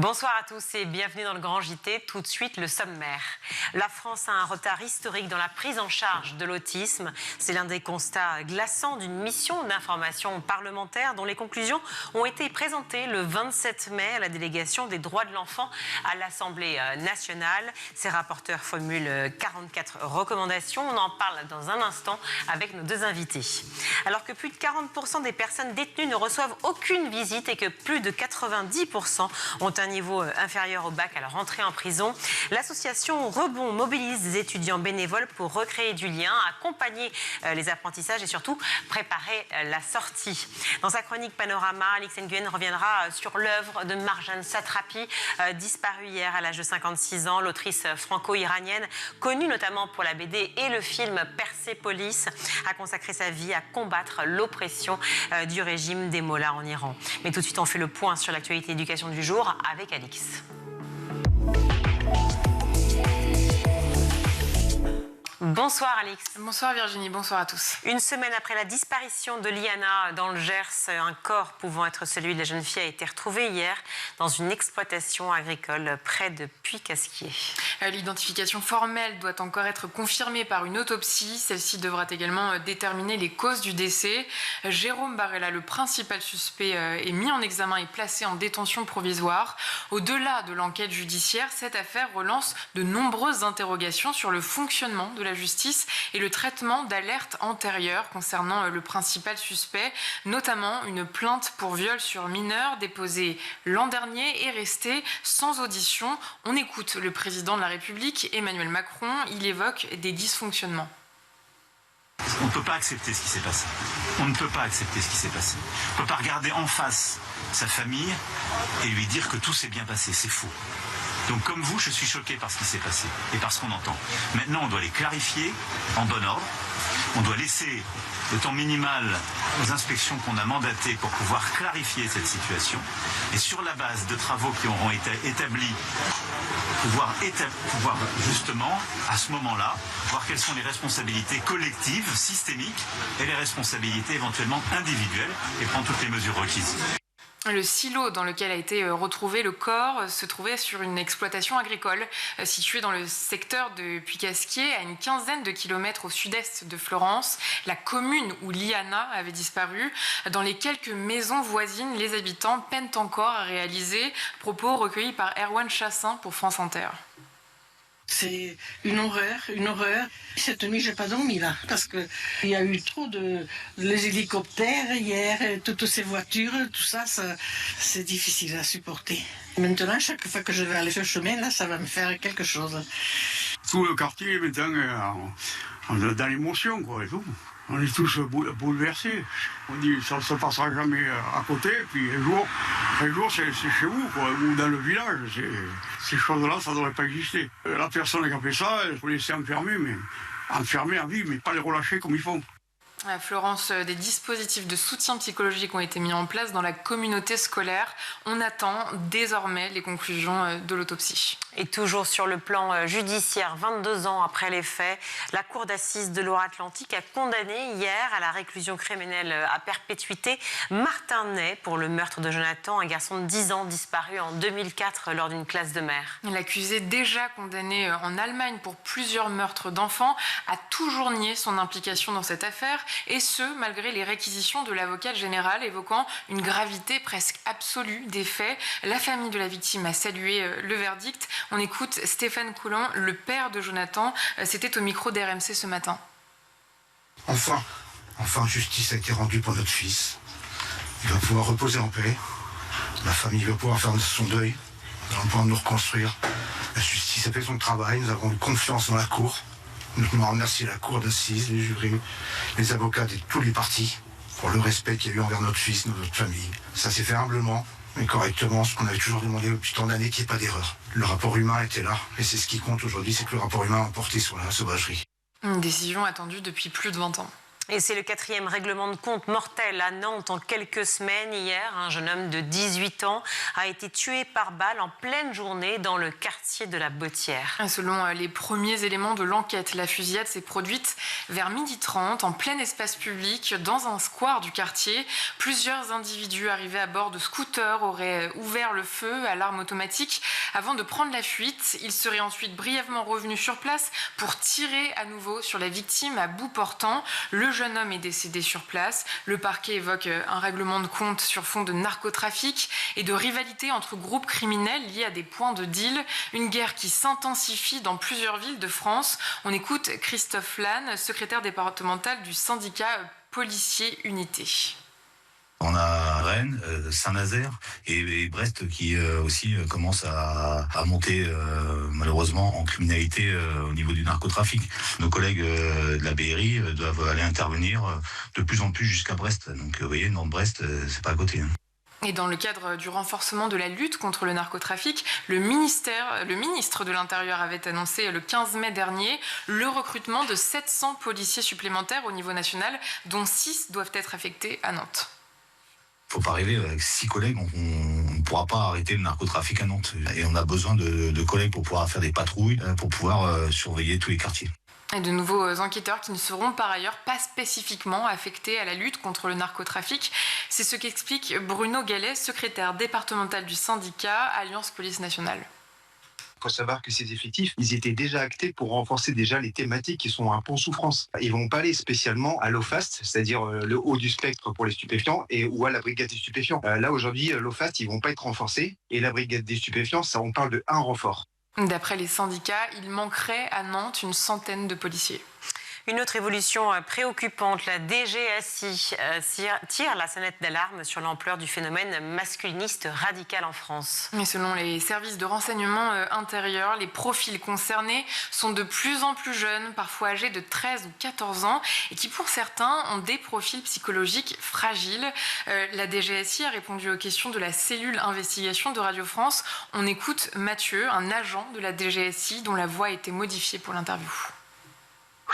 Bonsoir à tous et bienvenue dans le Grand JT. Tout de suite, le sommaire. La France a un retard historique dans la prise en charge de l'autisme. C'est l'un des constats glaçants d'une mission d'information parlementaire dont les conclusions ont été présentées le 27 mai à la délégation des droits de l'enfant à l'Assemblée nationale. Ces rapporteurs formulent 44 recommandations. On en parle dans un instant avec nos deux invités. Alors que plus de 40% des personnes détenues ne reçoivent aucune visite et que plus de 90% ont un niveau inférieur au bac à leur entrée en prison, l'association Rebond mobilise des étudiants bénévoles pour recréer du lien, accompagner les apprentissages et surtout préparer la sortie. Dans sa chronique Panorama, Alix Nguyen reviendra sur l'œuvre de Marjane Satrapi, disparue hier à l'âge de 56 ans. L'autrice franco-iranienne, connue notamment pour la BD et le film Persépolis, a consacré sa vie à combattre l'oppression du régime des mollahs en Iran. Mais tout de suite, on fait le point sur l'actualité éducation du jour avec Alix. Bonsoir Alix. Bonsoir Virginie, bonsoir à tous. Une semaine après la disparition de Liana dans le Gers, un corps pouvant être celui de la jeune fille a été retrouvé hier dans une exploitation agricole près de Puy-Casquier. L'identification formelle doit encore être confirmée par une autopsie. Celle-ci devra également déterminer les causes du décès. Jérôme Barella, le principal suspect, est mis en examen et placé en détention provisoire. Au-delà de l'enquête judiciaire, cette affaire relance de nombreuses interrogations sur le fonctionnement de la justice et le traitement d'alertes antérieures concernant le principal suspect, notamment une plainte pour viol sur mineur déposée l'an dernier et restée sans audition. On écoute le président de la République, Emmanuel Macron. Il évoque des dysfonctionnements. On ne peut pas accepter ce qui s'est passé. On ne peut pas accepter ce qui s'est passé. On ne peut pas regarder en face sa famille et lui dire que tout s'est bien passé. C'est faux. Donc comme vous, je suis choqué par ce qui s'est passé et par ce qu'on entend. Maintenant, on doit les clarifier en bon ordre. On doit laisser le temps minimal aux inspections qu'on a mandatées pour pouvoir clarifier cette situation. Et sur la base de travaux qui auront été établis, pouvoir justement, à ce moment-là, voir quelles sont les responsabilités collectives, systémiques, et les responsabilités éventuellement individuelles, et prendre toutes les mesures requises. Le silo dans lequel a été retrouvé le corps se trouvait sur une exploitation agricole située dans le secteur de Puy-Casquier, à une quinzaine de kilomètres au sud-est de Florence, la commune où Liana avait disparu. Dans les quelques maisons voisines, les habitants peinent encore à réaliser. Propos recueillis par Erwan Chassin pour France Inter. C'est une horreur, une horreur. Cette nuit, j'ai pas dormi là, parce que il y a eu trop les hélicoptères hier, toutes ces voitures, tout ça, c'est difficile à supporter. Maintenant, chaque fois que je vais aller sur le chemin, là, ça va me faire quelque chose. Tout le quartier est maintenant dans l'émotion, quoi, et tout. On est tous bouleversés. On dit ça ne se passera jamais à côté, puis un jour c'est chez vous, quoi, ou dans le village. Ces choses-là, ça ne devrait pas exister. La personne qui a fait ça, il faut les laisser enfermer, mais enfermer à vie, mais pas les relâcher comme il faut. À Florence, des dispositifs de soutien psychologique ont été mis en place dans la communauté scolaire. On attend désormais les conclusions de l'autopsie. Et toujours sur le plan judiciaire, 22 ans après les faits, la Cour d'assises de Loire-Atlantique a condamné hier à la réclusion criminelle à perpétuité Martin Ney pour le meurtre de Jonathan, un garçon de 10 ans disparu en 2004 lors d'une classe de mer. L'accusé, déjà condamné en Allemagne pour plusieurs meurtres d'enfants, a toujours nié son implication dans cette affaire. Et ce, malgré les réquisitions de l'avocat général évoquant une gravité presque absolue des faits. La famille de la victime a salué le verdict. On écoute Stéphane Coulon, le père de Jonathan. C'était au micro d'RMC ce matin. Enfin, justice a été rendue pour notre fils. Il va pouvoir reposer en paix. La famille va pouvoir faire son deuil. Nous allons pouvoir nous reconstruire. La justice a fait son travail. Nous avons eu confiance dans la Cour. Nous tenons à remercier la Cour d'assises, les jurés, les avocats de tous les partis pour le respect qu'il y a eu envers notre fils, notre famille. Ça s'est fait humblement, mais correctement, ce qu'on avait toujours demandé depuis tant d'années, qu'il n'y ait pas d'erreur. Le rapport humain était là, et c'est ce qui compte aujourd'hui, c'est que le rapport humain a porté sur la sauvagerie. Une décision attendue depuis plus de 20 ans. Et c'est le 4e règlement de compte mortel à Nantes en quelques semaines. Hier, un jeune homme de 18 ans a été tué par balle en pleine journée dans le quartier de la Bottière. Selon les premiers éléments de l'enquête, la fusillade s'est produite vers 12h30 en plein espace public dans un square du quartier. Plusieurs individus arrivés à bord de scooters auraient ouvert le feu à l'arme automatique avant de prendre la fuite. Ils seraient ensuite brièvement revenus sur place pour tirer à nouveau sur la victime à bout portant. Le jeune homme est décédé sur place. Le parquet évoque un règlement de compte sur fond de narcotrafic et de rivalité entre groupes criminels liés à des points de deal. Une guerre qui s'intensifie dans plusieurs villes de France. On écoute Christophe Lannes, secrétaire départemental du syndicat Policiers Unité. On a Rennes, Saint-Nazaire et Brest qui aussi commence à monter malheureusement en criminalité au niveau du narcotrafic. Nos collègues de la BRI doivent aller intervenir de plus en plus jusqu'à Brest. Donc vous voyez, Nantes-Brest, c'est pas à côté. Et dans le cadre du renforcement de la lutte contre le narcotrafic, le ministre de l'Intérieur avait annoncé le 15 mai dernier le recrutement de 700 policiers supplémentaires au niveau national, dont 6 doivent être affectés à Nantes. Faut pas rêver, avec 6 collègues, on ne pourra pas arrêter le narcotrafic à Nantes. Et on a besoin de collègues pour pouvoir faire des patrouilles, pour pouvoir surveiller tous les quartiers. Et de nouveaux enquêteurs qui ne seront par ailleurs pas spécifiquement affectés à la lutte contre le narcotrafic. C'est ce qu'explique Bruno Gallet, secrétaire départemental du syndicat Alliance Police Nationale. Il faut savoir que ces effectifs, ils étaient déjà actés pour renforcer déjà les thématiques qui sont un peu en souffrance. Ils vont pas aller spécialement à l'OFAST, c'est-à-dire le haut du spectre pour les stupéfiants, ou à la brigade des stupéfiants. Là, aujourd'hui, l'OFAST, ils vont pas être renforcés, et la brigade des stupéfiants, ça, on parle de 1 renfort. D'après les syndicats, il manquerait à Nantes une centaine de policiers. Une autre évolution préoccupante, la DGSI tire la sonnette d'alarme sur l'ampleur du phénomène masculiniste radical en France. Et selon les services de renseignement intérieur, les profils concernés sont de plus en plus jeunes, parfois âgés de 13 ou 14 ans, et qui pour certains ont des profils psychologiques fragiles. La DGSI a répondu aux questions de la cellule investigation de Radio France. On écoute Mathieu, un agent de la DGSI dont la voix a été modifiée pour l'interview.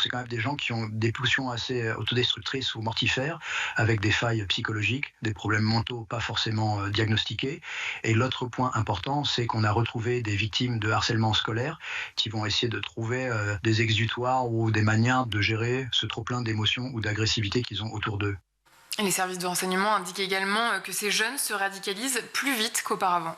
C'est quand même des gens qui ont des pulsions assez autodestructrices ou mortifères, avec des failles psychologiques, des problèmes mentaux pas forcément diagnostiqués. Et l'autre point important, c'est qu'on a retrouvé des victimes de harcèlement scolaire qui vont essayer de trouver des exutoires ou des manières de gérer ce trop-plein d'émotions ou d'agressivité qu'ils ont autour d'eux. Et les services de renseignement indiquent également que ces jeunes se radicalisent plus vite qu'auparavant.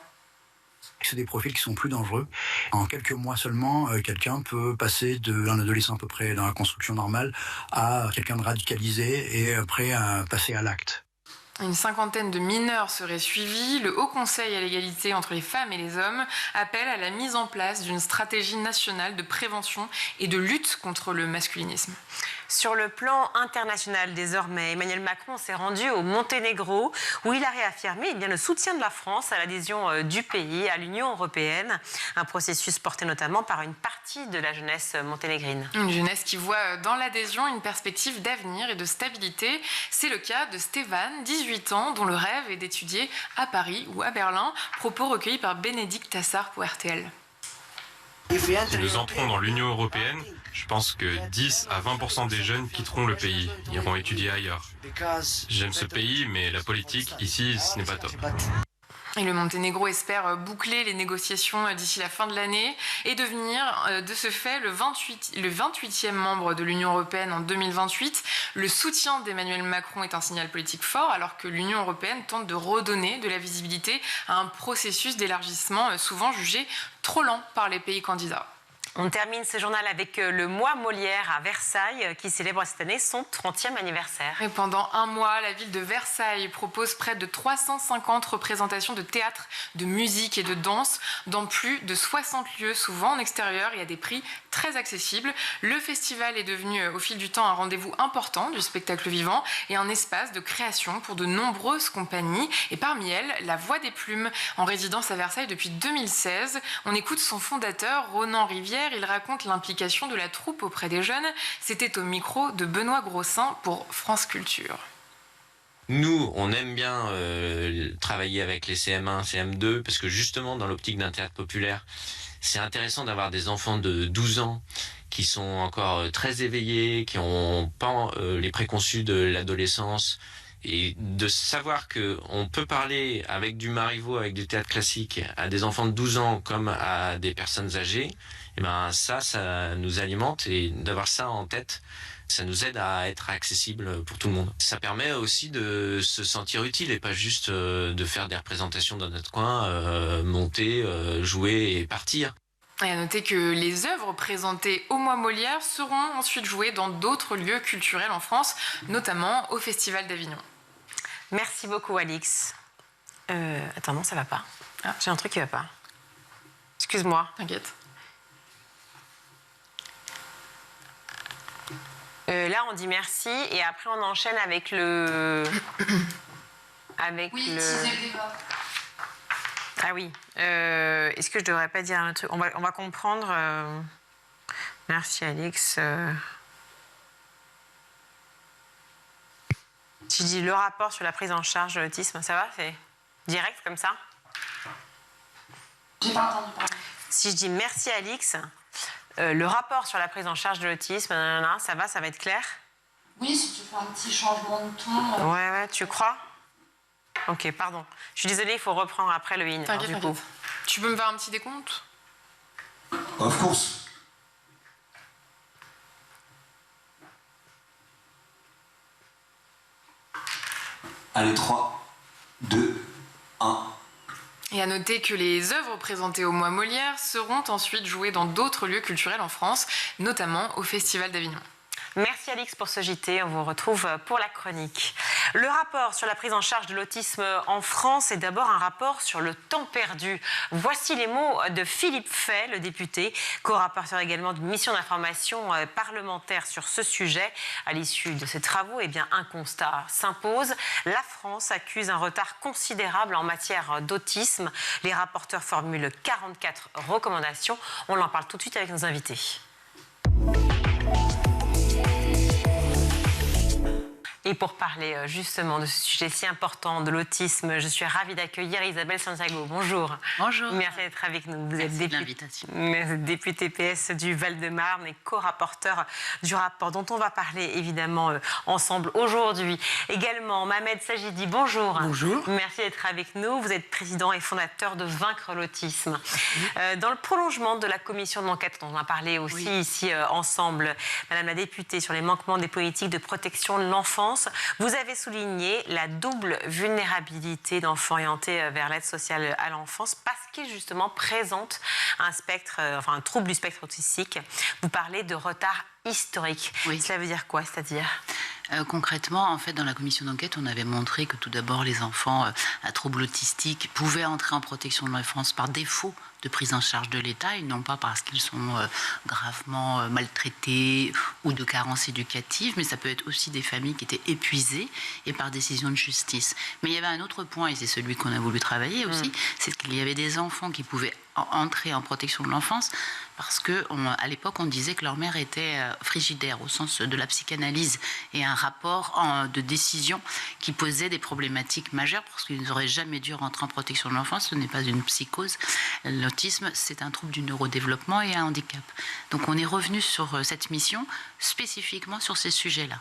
C'est des profils qui sont plus dangereux. En quelques mois seulement, quelqu'un peut passer d'un adolescent à peu près dans la construction normale à quelqu'un de radicalisé et prêt à passer à l'acte. Une cinquantaine de mineurs seraient suivis. Le Haut Conseil à l'égalité entre les femmes et les hommes appelle à la mise en place d'une stratégie nationale de prévention et de lutte contre le masculinisme. Sur le plan international, désormais, Emmanuel Macron s'est rendu au Monténégro où il a réaffirmé le soutien de la France à l'adhésion du pays à l'Union européenne. Un processus porté notamment par une partie de la jeunesse monténégrine. Une jeunesse qui voit dans l'adhésion une perspective d'avenir et de stabilité. C'est le cas de Stéphane, 18 ans, dont le rêve est d'étudier à Paris ou à Berlin. Propos recueillis par Bénédicte Tassard pour RTL. Si nous entrons dans l'Union européenne, je pense que 10 à 20% des jeunes quitteront le pays, iront étudier ailleurs. J'aime ce pays, mais la politique, ici, ce n'est pas top. Et le Monténégro espère boucler les négociations d'ici la fin de l'année et devenir, de ce fait, le 28e membre de l'Union européenne en 2028. Le soutien d'Emmanuel Macron est un signal politique fort, alors que l'Union européenne tente de redonner de la visibilité à un processus d'élargissement souvent jugé trop lent par les pays candidats. On termine ce journal avec le mois Molière à Versailles qui célèbre cette année son 30e anniversaire. Et pendant un mois, la ville de Versailles propose près de 350 représentations de théâtre, de musique et de danse dans plus de 60 lieux, souvent en extérieur et à des prix très accessibles. Le festival est devenu au fil du temps un rendez-vous important du spectacle vivant et un espace de création pour de nombreuses compagnies. Et parmi elles, la Voix des Plumes, en résidence à Versailles depuis 2016. On écoute son fondateur, Ronan Rivière. Il raconte l'implication de la troupe auprès des jeunes. C'était au micro de Benoît Grossin pour France Culture. Nous, on aime bien travailler avec les CM1, CM2, parce que justement, dans l'optique d'un théâtre populaire, c'est intéressant d'avoir des enfants de 12 ans qui sont encore très éveillés, qui n'ont pas les préconçus de l'adolescence. Et de savoir qu'on peut parler avec du Marivaux, avec du théâtre classique, à des enfants de 12 ans comme à des personnes âgées, et ben ça nous alimente, et d'avoir ça en tête, ça nous aide à être accessible pour tout le monde. Ça permet aussi de se sentir utile et pas juste de faire des représentations dans notre coin, monter, jouer et partir. Et à noter que les œuvres présentées au Mois Molière seront ensuite jouées dans d'autres lieux culturels en France, notamment au Festival d'Avignon. Merci beaucoup, Alix. Attends, non, ça va pas. Ah, j'ai un truc qui va pas. Excuse-moi. T'inquiète. Là, on dit merci et après, on enchaîne avec le... Oui, teaser le débat. Ah oui. Est-ce que je devrais pas dire un truc ? On va comprendre. Merci, Alix. Tu dis le rapport sur la prise en charge de l'autisme, ça va ? C'est direct comme ça ? J'ai pas entendu parler. Si je dis merci, Alix, le rapport sur la prise en charge de l'autisme, ça va être clair ? Oui, si tu fais un petit changement de ton. Ouais, tu crois ? Ok, pardon. Je suis désolée, il faut reprendre après le in. T'inquiète, du coup. Tu peux me faire un petit décompte ? Of course. Allez, 3, 2, 1. Et à noter que les œuvres présentées au Mois Molière seront ensuite jouées dans d'autres lieux culturels en France, notamment au Festival d'Avignon. Merci Alix pour ce JT, on vous retrouve pour la chronique. Le rapport sur la prise en charge de l'autisme en France est d'abord un rapport sur le temps perdu. Voici les mots de Philippe Fay, le député, co-rapporteur également d'une mission d'information parlementaire sur ce sujet. À l'issue de ces travaux, un constat s'impose. La France accuse un retard considérable en matière d'autisme. Les rapporteurs formulent 44 recommandations. On en parle tout de suite avec nos invités. Et pour parler justement de ce sujet si important de l'autisme, je suis ravie d'accueillir Isabelle Santiago. Bonjour. Bonjour. Merci d'être avec nous. Vous êtes députée PS du Val-de-Marne et co-rapporteur du rapport dont on va parler évidemment ensemble aujourd'hui. Également, Mohamed Sajidi, bonjour. Bonjour. Merci d'être avec nous. Vous êtes président et fondateur de Vaincre l'autisme. Dans le prolongement de la commission d'enquête dont on a parlé aussi ici ensemble, Madame la députée, sur les manquements des politiques de protection de l'enfance, vous avez souligné la double vulnérabilité d'enfants orientés vers l'aide sociale à l'enfance parce qu'ils justement présentent un trouble du spectre autistique. Vous parlez de retard historique. Oui. Cela veut dire quoi, c'est-à-dire ? Concrètement, en fait, dans la commission d'enquête, on avait montré que tout d'abord, les enfants à troubles autistiques pouvaient entrer en protection de l'enfance par défaut de prise en charge de l'État et non pas parce qu'ils sont gravement maltraités ou de carences éducatives, mais ça peut être aussi des familles qui étaient épuisées et par décision de justice. Mais il y avait un autre point, et c'est celui qu'on a voulu travailler aussi, c'est qu'il y avait des enfants qui pouvaient entrer en protection de l'enfance parce qu'à l'époque, on disait que leur mère était frigidaire au sens de la psychanalyse et un rapport de décision qui posait des problématiques majeures parce qu'ils n'auraient jamais dû rentrer en protection de l'enfance. Ce n'est pas une psychose. L'autisme, c'est un trouble du neurodéveloppement et un handicap. Donc on est revenu sur cette mission spécifiquement sur ces sujets-là.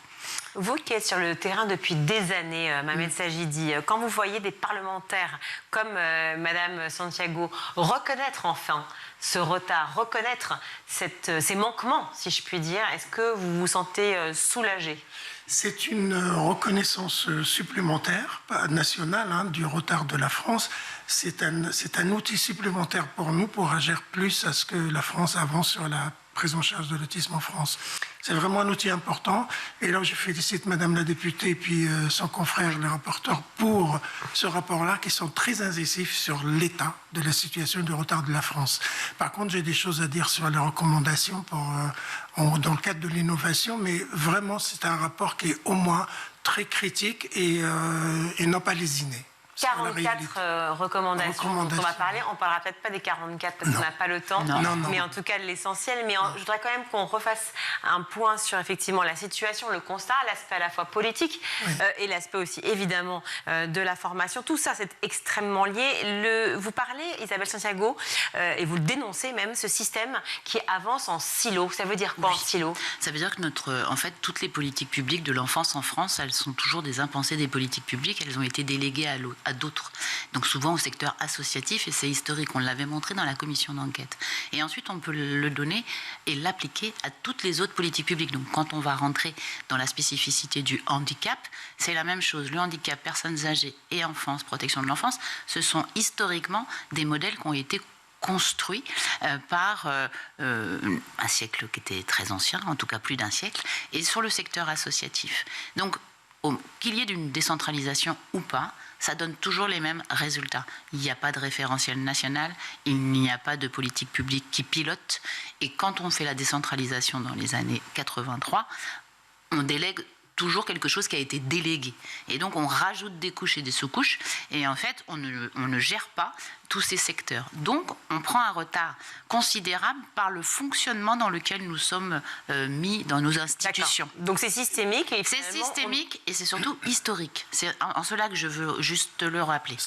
Vous qui êtes sur le terrain depuis des années, Mohamed Sajidi, quand vous voyez des parlementaires comme Madame Santiago reconnaître enfin ce retard, reconnaître ces manquements, si je puis dire, est-ce que vous vous sentez soulagé ? C'est une reconnaissance supplémentaire, nationale, du retard de la France. C'est un outil supplémentaire pour nous pour agir plus à ce que la France avance sur la prise en charge de l'autisme en France. C'est vraiment un outil important. Et là, je félicite Madame la députée et puis son confrère, le rapporteur, pour ce rapport-là, qui sont très incisifs sur l'état de la situation du retard de la France. Par contre, j'ai des choses à dire sur les recommandations dans le cadre de l'innovation, mais vraiment, c'est un rapport qui est au moins très critique et non pas lésiné. 44 recommandations dont on va parler. On ne parlera peut-être pas des 44 parce qu'on n'a pas le temps, mais en tout cas de l'essentiel. Mais je voudrais quand même qu'on refasse un point sur effectivement la situation, le constat, l'aspect à la fois politique et l'aspect aussi évidemment de la formation. Tout ça, c'est extrêmement lié. Vous parlez, Isabelle Santiago, et vous le dénoncez même, ce système qui avance en silo. Ça veut dire quoi en silo? Ça veut dire que en fait, toutes les politiques publiques de l'enfance en France, elles sont toujours des impensées des politiques publiques. Elles ont été déléguées à d'autres. Donc souvent au secteur associatif, et c'est historique. On l'avait montré dans la commission d'enquête. Et ensuite, on peut le donner et l'appliquer à toutes les autres politiques publiques. Donc quand on va rentrer dans la spécificité du handicap, c'est la même chose. Le handicap, personnes âgées et enfance, protection de l'enfance, ce sont historiquement des modèles qui ont été construit par un siècle qui était très ancien, en tout cas plus d'un siècle, et sur le secteur associatif. Donc, qu'il y ait d'une décentralisation ou pas, ça donne toujours les mêmes résultats. Il n'y a pas de référentiel national, il n'y a pas de politique publique qui pilote, et quand on fait la décentralisation dans les années 83, on délègue toujours quelque chose qui a été délégué. Et donc, on rajoute des couches et des sous-couches, et en fait, on ne gère pas tous ces secteurs. Donc, on prend un retard considérable par le fonctionnement dans lequel nous sommes mis dans nos institutions. Donc, c'est systémique. C'est systémique et c'est surtout historique. C'est en cela que je veux juste le rappeler.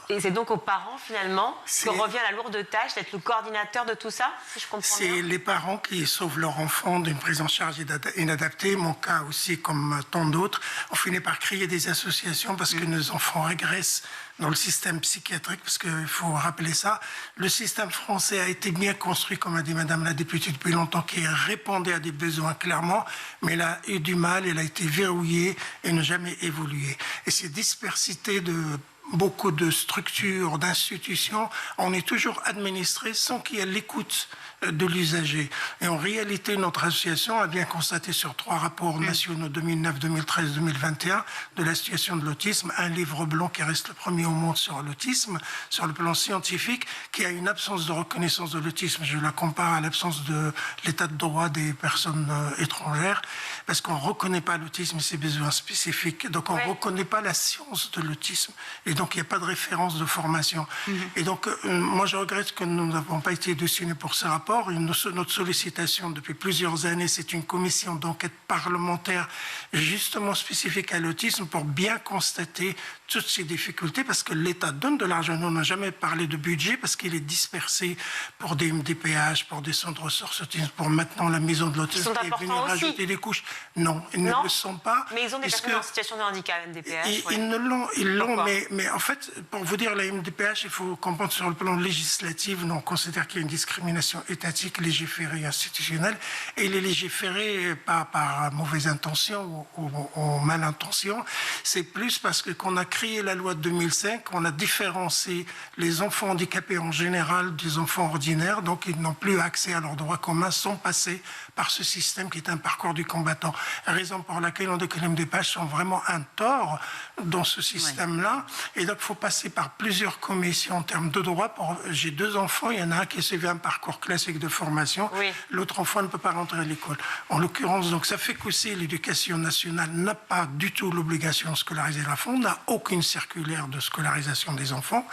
Et c'est donc aux parents, finalement, que revient la lourde tâche d'être le coordinateur de tout ça, si je comprends bien. C'est les parents qui sauvent leur enfant d'une prise en charge inadaptée. Mon cas aussi, comme tant d'autres, on finit par créer des associations parce que nos enfants régressent dans le système psychiatrique, parce qu'il faut rappeler ça. Le système français a été bien construit, comme a dit Madame la députée, depuis longtemps, qui répondait à des besoins clairement, mais il a eu du mal, il a été verrouillé et n'a jamais évolué. Et ces dispersités de beaucoup de structures, d'institutions, on est toujours administré sans qu'il y ait l'écoute de l'usager. Et en réalité, notre association a bien constaté sur 3 rapports nationaux 2009, 2013, 2021 de la situation de l'autisme, un livre blanc qui reste le premier au monde sur l'autisme, sur le plan scientifique, qui a une absence de reconnaissance de l'autisme. Je la compare à l'absence de l'état de droit des personnes étrangères, parce qu'on ne reconnaît pas l'autisme et ses besoins spécifiques. Donc on ne reconnaît pas la science de l'autisme. Et donc il n'y a pas de référence de formation. Et donc moi je regrette que nous n'avons pas été dessinés pour ce rapport. Notre sollicitation depuis plusieurs années, c'est une commission d'enquête parlementaire justement spécifique à l'autisme pour bien constater toutes ces difficultés, parce que l'État donne de l'argent. Nous, on n'a jamais parlé de budget parce qu'il est dispersé pour des MDPH, pour des centres ressources autisme, pour maintenant la maison de l'autisme qui est venue rajouter des couches. Non, ils ne le sont pas. Mais ils ont des personnes en situation de handicap, MDPH. Ils l'ont, mais en fait, pour vous dire, la MDPH, il faut comprendre sur le plan législatif, nous, on considère qu'il y a une discrimination étatique, légiférée, institutionnelle, et les légiférés, pas par mauvaise intention ou mal intention, c'est plus parce que qu'on a créé la loi de 2005, on a différencié les enfants handicapés en général des enfants ordinaires, donc ils n'ont plus accès à leurs droits communs sans passer par ce système qui est un parcours du combattant. Raison pour laquelle on dit que les MDPH sont vraiment un tort dans ce système-là, et donc il faut passer par plusieurs commissions en termes de droits. J'ai 2 enfants, il y en a un qui suivi un parcours classique de formation, l'autre enfant ne peut pas rentrer à l'école. En l'occurrence, donc ça fait qu'aussi l'éducation nationale n'a pas du tout l'obligation de scolariser l'enfant, n'a aucune circulaire de scolarisation des enfants,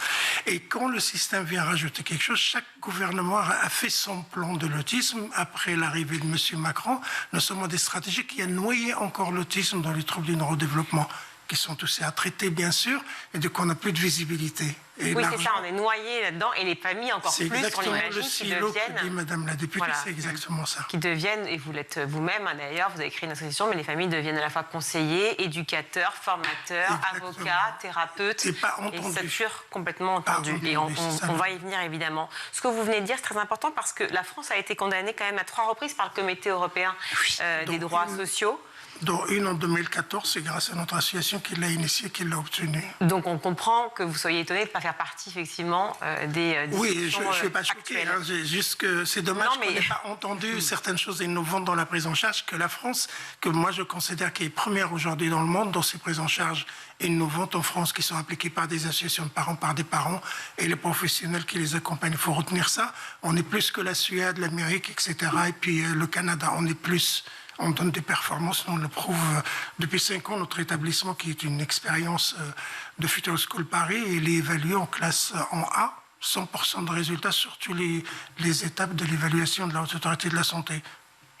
et quand le système vient rajouter quelque chose, chaque gouvernement a fait son plan de l'autisme. Après l'arrivée de M. Macron, nous sommes dans des stratégies qui a noyé encore l'autisme dans les troubles du neurodéveloppement, qui sont aussi à traiter, bien sûr, et donc on n'a plus de visibilité. Et oui, c'est ça, on est noyé là-dedans, et les familles encore plus, on l'imagine, qui deviennent... dit Madame la députée, voilà, c'est exactement ça. Qui deviennent, et vous l'êtes vous-même d'ailleurs, vous avez créé une association, mais les familles deviennent à la fois conseillers, éducateurs, formateurs, avocats, thérapeutes, et satures complètement entendues. Et on va y venir évidemment. Ce que vous venez de dire, c'est très important, parce que la France a été condamnée quand même à 3 reprises par le Comité européen des droits sociaux. Dont une en 2014, c'est grâce à notre association qui l'a initiée, qui l'a obtenue. Donc on comprend que vous soyez étonné de ne pas faire partie effectivement des discussions. Oui, je ne suis pas choqué, hein, juste que c'est dommage qu'on n'ait pas entendu certaines choses innovantes dans la prise en charge, que la France, que moi je considère qu'elle est première aujourd'hui dans le monde dans ces prises en charge innovantes en France, qui sont appliquées par des associations de parents, par des parents et les professionnels qui les accompagnent. Il faut retenir ça. On est plus que la Suède, l'Amérique, etc. Et puis le Canada, on est plus on donne des performances. On le prouve depuis 5 ans. Notre établissement, qui est une expérience de Future School Paris, il est évalué en classe en A, 100% de résultats sur toutes les étapes de l'évaluation de la Haute Autorité de la Santé.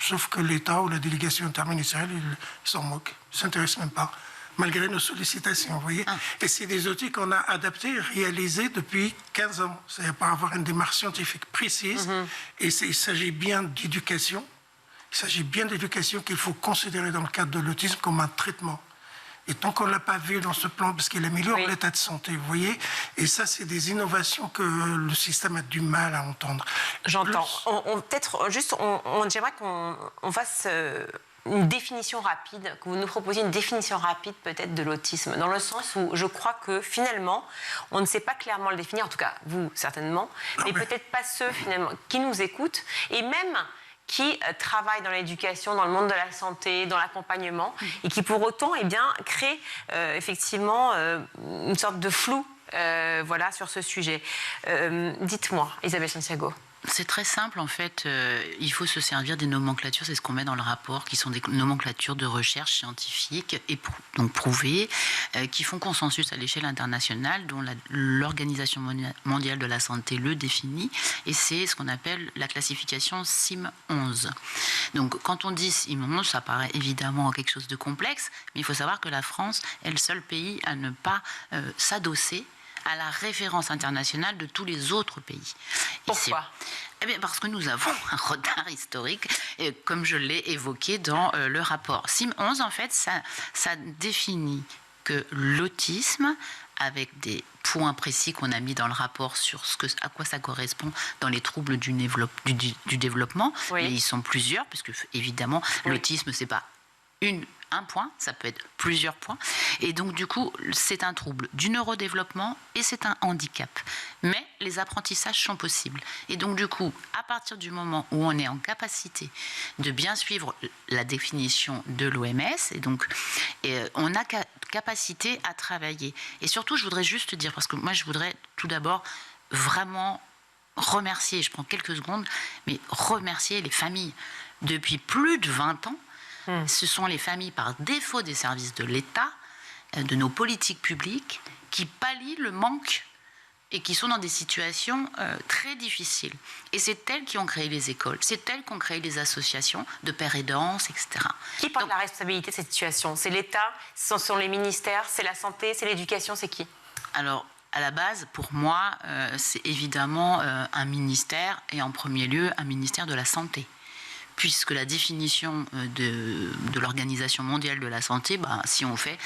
Sauf que l'État ou la délégation interministérielle, ils s'en moquent, ils ne s'intéressent même pas, malgré nos sollicitations, vous voyez. Et c'est des outils qu'on a adaptés, réalisés depuis 15 ans. C'est-à-dire par avoir une démarche scientifique précise. Et il s'agit bien d'éducation. Il s'agit bien d'éducation qu'il faut considérer dans le cadre de l'autisme comme un traitement. Et tant qu'on ne l'a pas vu dans ce plan, parce qu'il améliore l'état de santé, vous voyez, et ça, c'est des innovations que le système a du mal à entendre. J'entends. Peut-être juste, j'aimerais qu'on fasse une définition rapide, que vous nous proposiez une définition rapide peut-être de l'autisme, dans le sens où je crois que finalement, on ne sait pas clairement le définir, en tout cas vous certainement, mais peut-être pas ceux finalement qui nous écoutent, et même qui travaillent dans l'éducation, dans le monde de la santé, dans l'accompagnement, et qui pour autant créent effectivement une sorte de flou sur ce sujet. Dites-moi, Isabelle Santiago. C'est très simple en fait, il faut se servir des nomenclatures, c'est ce qu'on met dans le rapport, qui sont des nomenclatures de recherche scientifique et donc prouvées, qui font consensus à l'échelle internationale, dont l'Organisation mondiale de la santé le définit, et c'est ce qu'on appelle la classification CIM-11. Donc quand on dit CIM-11, ça paraît évidemment quelque chose de complexe, mais il faut savoir que la France est le seul pays à ne pas s'adosser à la référence internationale de tous les autres pays. Pourquoi ? Parce que nous avons un retard historique, comme je l'ai évoqué dans le rapport. CIM-11, en fait, ça définit que l'autisme, avec des points précis qu'on a mis dans le rapport sur à quoi ça correspond dans les troubles du développement, mais ils sont plusieurs, puisque évidemment, l'autisme, c'est pas un point, ça peut être plusieurs points. Et donc, du coup, c'est un trouble du neurodéveloppement et c'est un handicap. Mais les apprentissages sont possibles. Et donc, du coup, à partir du moment où on est en capacité de bien suivre la définition de l'OMS, et donc, on a capacité à travailler. Et surtout, je voudrais juste dire, parce que moi, je voudrais tout d'abord vraiment remercier, je prends quelques secondes, mais remercier les familles. Depuis plus de 20 ans, ce sont les familles, par défaut des services de l'État, de nos politiques publiques, qui pallient le manque et qui sont dans des situations très difficiles. Et c'est elles qui ont créé les écoles, c'est elles qui ont créé les associations de pères aidants, etc. Qui porte la responsabilité de cette situation ? C'est l'État, ce sont les ministères, c'est la santé, c'est l'éducation, c'est qui ? Alors, à la base, pour moi, c'est évidemment un ministère, et en premier lieu, un ministère de la Santé. Puisque la définition de l'Organisation mondiale de la santé, si on fait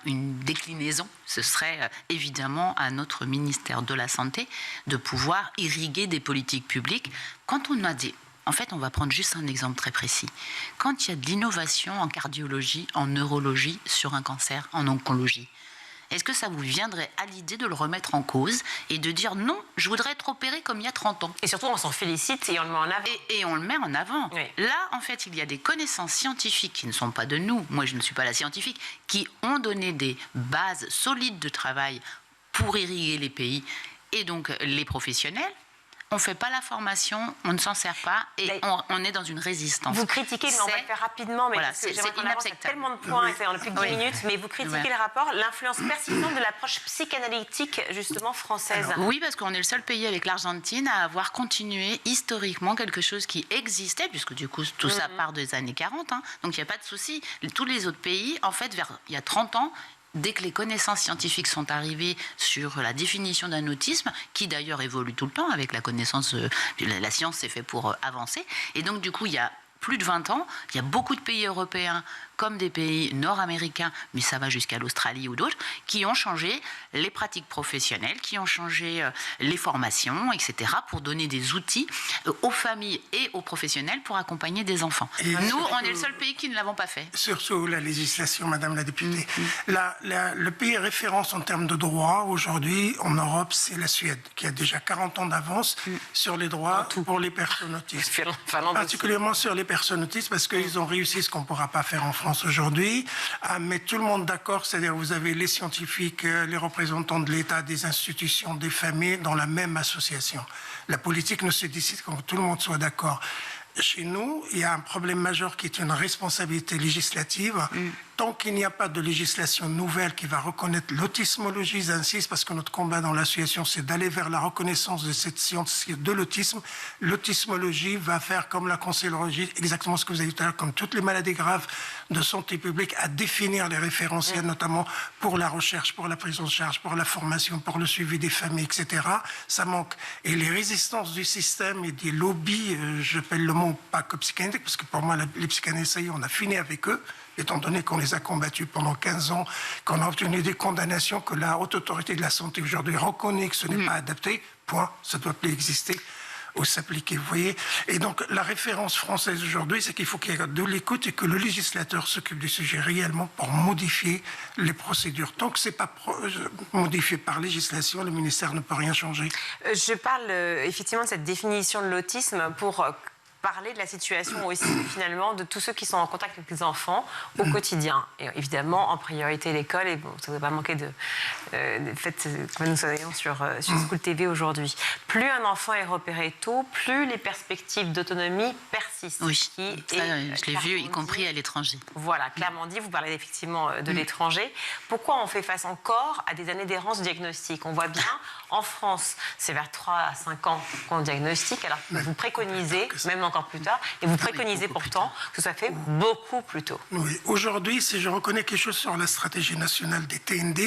une déclinaison, ce serait évidemment à notre ministère de la Santé de pouvoir irriguer des politiques publiques. Quand on a en fait, on va prendre juste un exemple très précis. Quand il y a de l'innovation en cardiologie, en neurologie, sur un cancer, en oncologie, est-ce que ça vous viendrait à l'idée de le remettre en cause et de dire non, je voudrais être opéré comme il y a 30 ans ? Et surtout, on s'en félicite et on le met en avant. Et on le met en avant. Oui. Là, en fait, il y a des connaissances scientifiques qui ne sont pas de nous, moi je ne suis pas la scientifique, qui ont donné des bases solides de travail pour irriguer les pays et donc les professionnels. On ne fait pas la formation, on ne s'en sert pas et on est dans une résistance. Vous critiquez, mais on va le faire rapidement, mais voilà, c'est tellement de points, et on n'a plus que 10 minutes, mais vous critiquez le rapport, l'influence persistante de l'approche psychanalytique, justement, française. Alors, oui, parce qu'on est le seul pays avec l'Argentine à avoir continué historiquement quelque chose qui existait, puisque du coup, tout ça part des années 40, donc il n'y a pas de souci. Tous les autres pays, en fait, il y a 30 ans, dès que les connaissances scientifiques sont arrivées sur la définition d'un autisme, qui d'ailleurs évolue tout le temps avec la connaissance, la science c'est fait pour avancer, et donc du coup il y a plus de 20 ans, il y a beaucoup de pays européens comme des pays nord-américains, mais ça va jusqu'à l'Australie ou d'autres, qui ont changé les pratiques professionnelles, qui ont changé les formations, etc., pour donner des outils aux familles et aux professionnels pour accompagner des enfants. Et nous, on est le seul pays qui ne l'avons pas fait. Surtout la législation, Madame la députée. Le pays référence en termes de droits, aujourd'hui, en Europe, c'est la Suède, qui a déjà 40 ans d'avance sur les droits pour les personnes autistes. Particulièrement sur les personnes autistes, parce qu'ils ont réussi ce qu'on ne pourra pas faire en France aujourd'hui, à mettre tout le monde d'accord, c'est-à-dire vous avez les scientifiques, les représentants de l'État, des institutions, des familles, dans la même association. La politique ne se décide quand tout le monde soit d'accord. chez nous, il y a un problème majeur qui est une responsabilité législative. Tant qu'il n'y a pas de législation nouvelle qui va reconnaître l'autismologie, j'insiste, parce que notre combat dans l'association, c'est d'aller vers la reconnaissance de cette science de l'autisme. L'autismologie va faire comme la cancérologie, exactement ce que vous avez dit tout à l'heure, comme toutes les maladies graves de santé publique, à définir les référentiels, notamment pour la recherche, pour la prise en charge, pour la formation, pour le suivi des familles, etc. Ça manque. Et les résistances du système et des lobbies, je appelle le mot pas que psychanalytique, parce que pour moi, les psychanalystes, ça y est, on a fini avec eux, étant donné qu'on les a combattus pendant 15 ans, qu'on a obtenu des condamnations, que la Haute Autorité de la Santé aujourd'hui reconnaît que ce n'est pas adapté, point, ça ne doit plus exister ou s'appliquer, vous voyez. Et donc, la référence française aujourd'hui, c'est qu'il faut qu'il y ait de l'écoute et que le législateur s'occupe du sujet réellement pour modifier les procédures. Tant que ce n'est pas modifié par législation, le ministère ne peut rien changer. Je parle effectivement de cette définition de l'autisme pour parler de la situation aussi, finalement, de tous ceux qui sont en contact avec les enfants au quotidien. Et évidemment, en priorité, l'école. Et bon, ça ne doit pas manquer de fait que nous soyons sur School TV aujourd'hui. Plus un enfant est repéré tôt, plus les perspectives d'autonomie persistent. Oui, je l'ai vu, y compris à l'étranger. Voilà, clairement dit, vous parlez effectivement de l'étranger. Pourquoi on fait face encore à des années d'errance de diagnostic? On voit bien, en France, c'est vers 3 à 5 ans qu'on diagnostique, alors que vous préconisez, même encore plus tard, et vous préconisez pourtant que ce soit fait beaucoup plus tôt. Oui, aujourd'hui, si je reconnais quelque chose sur la stratégie nationale des TND,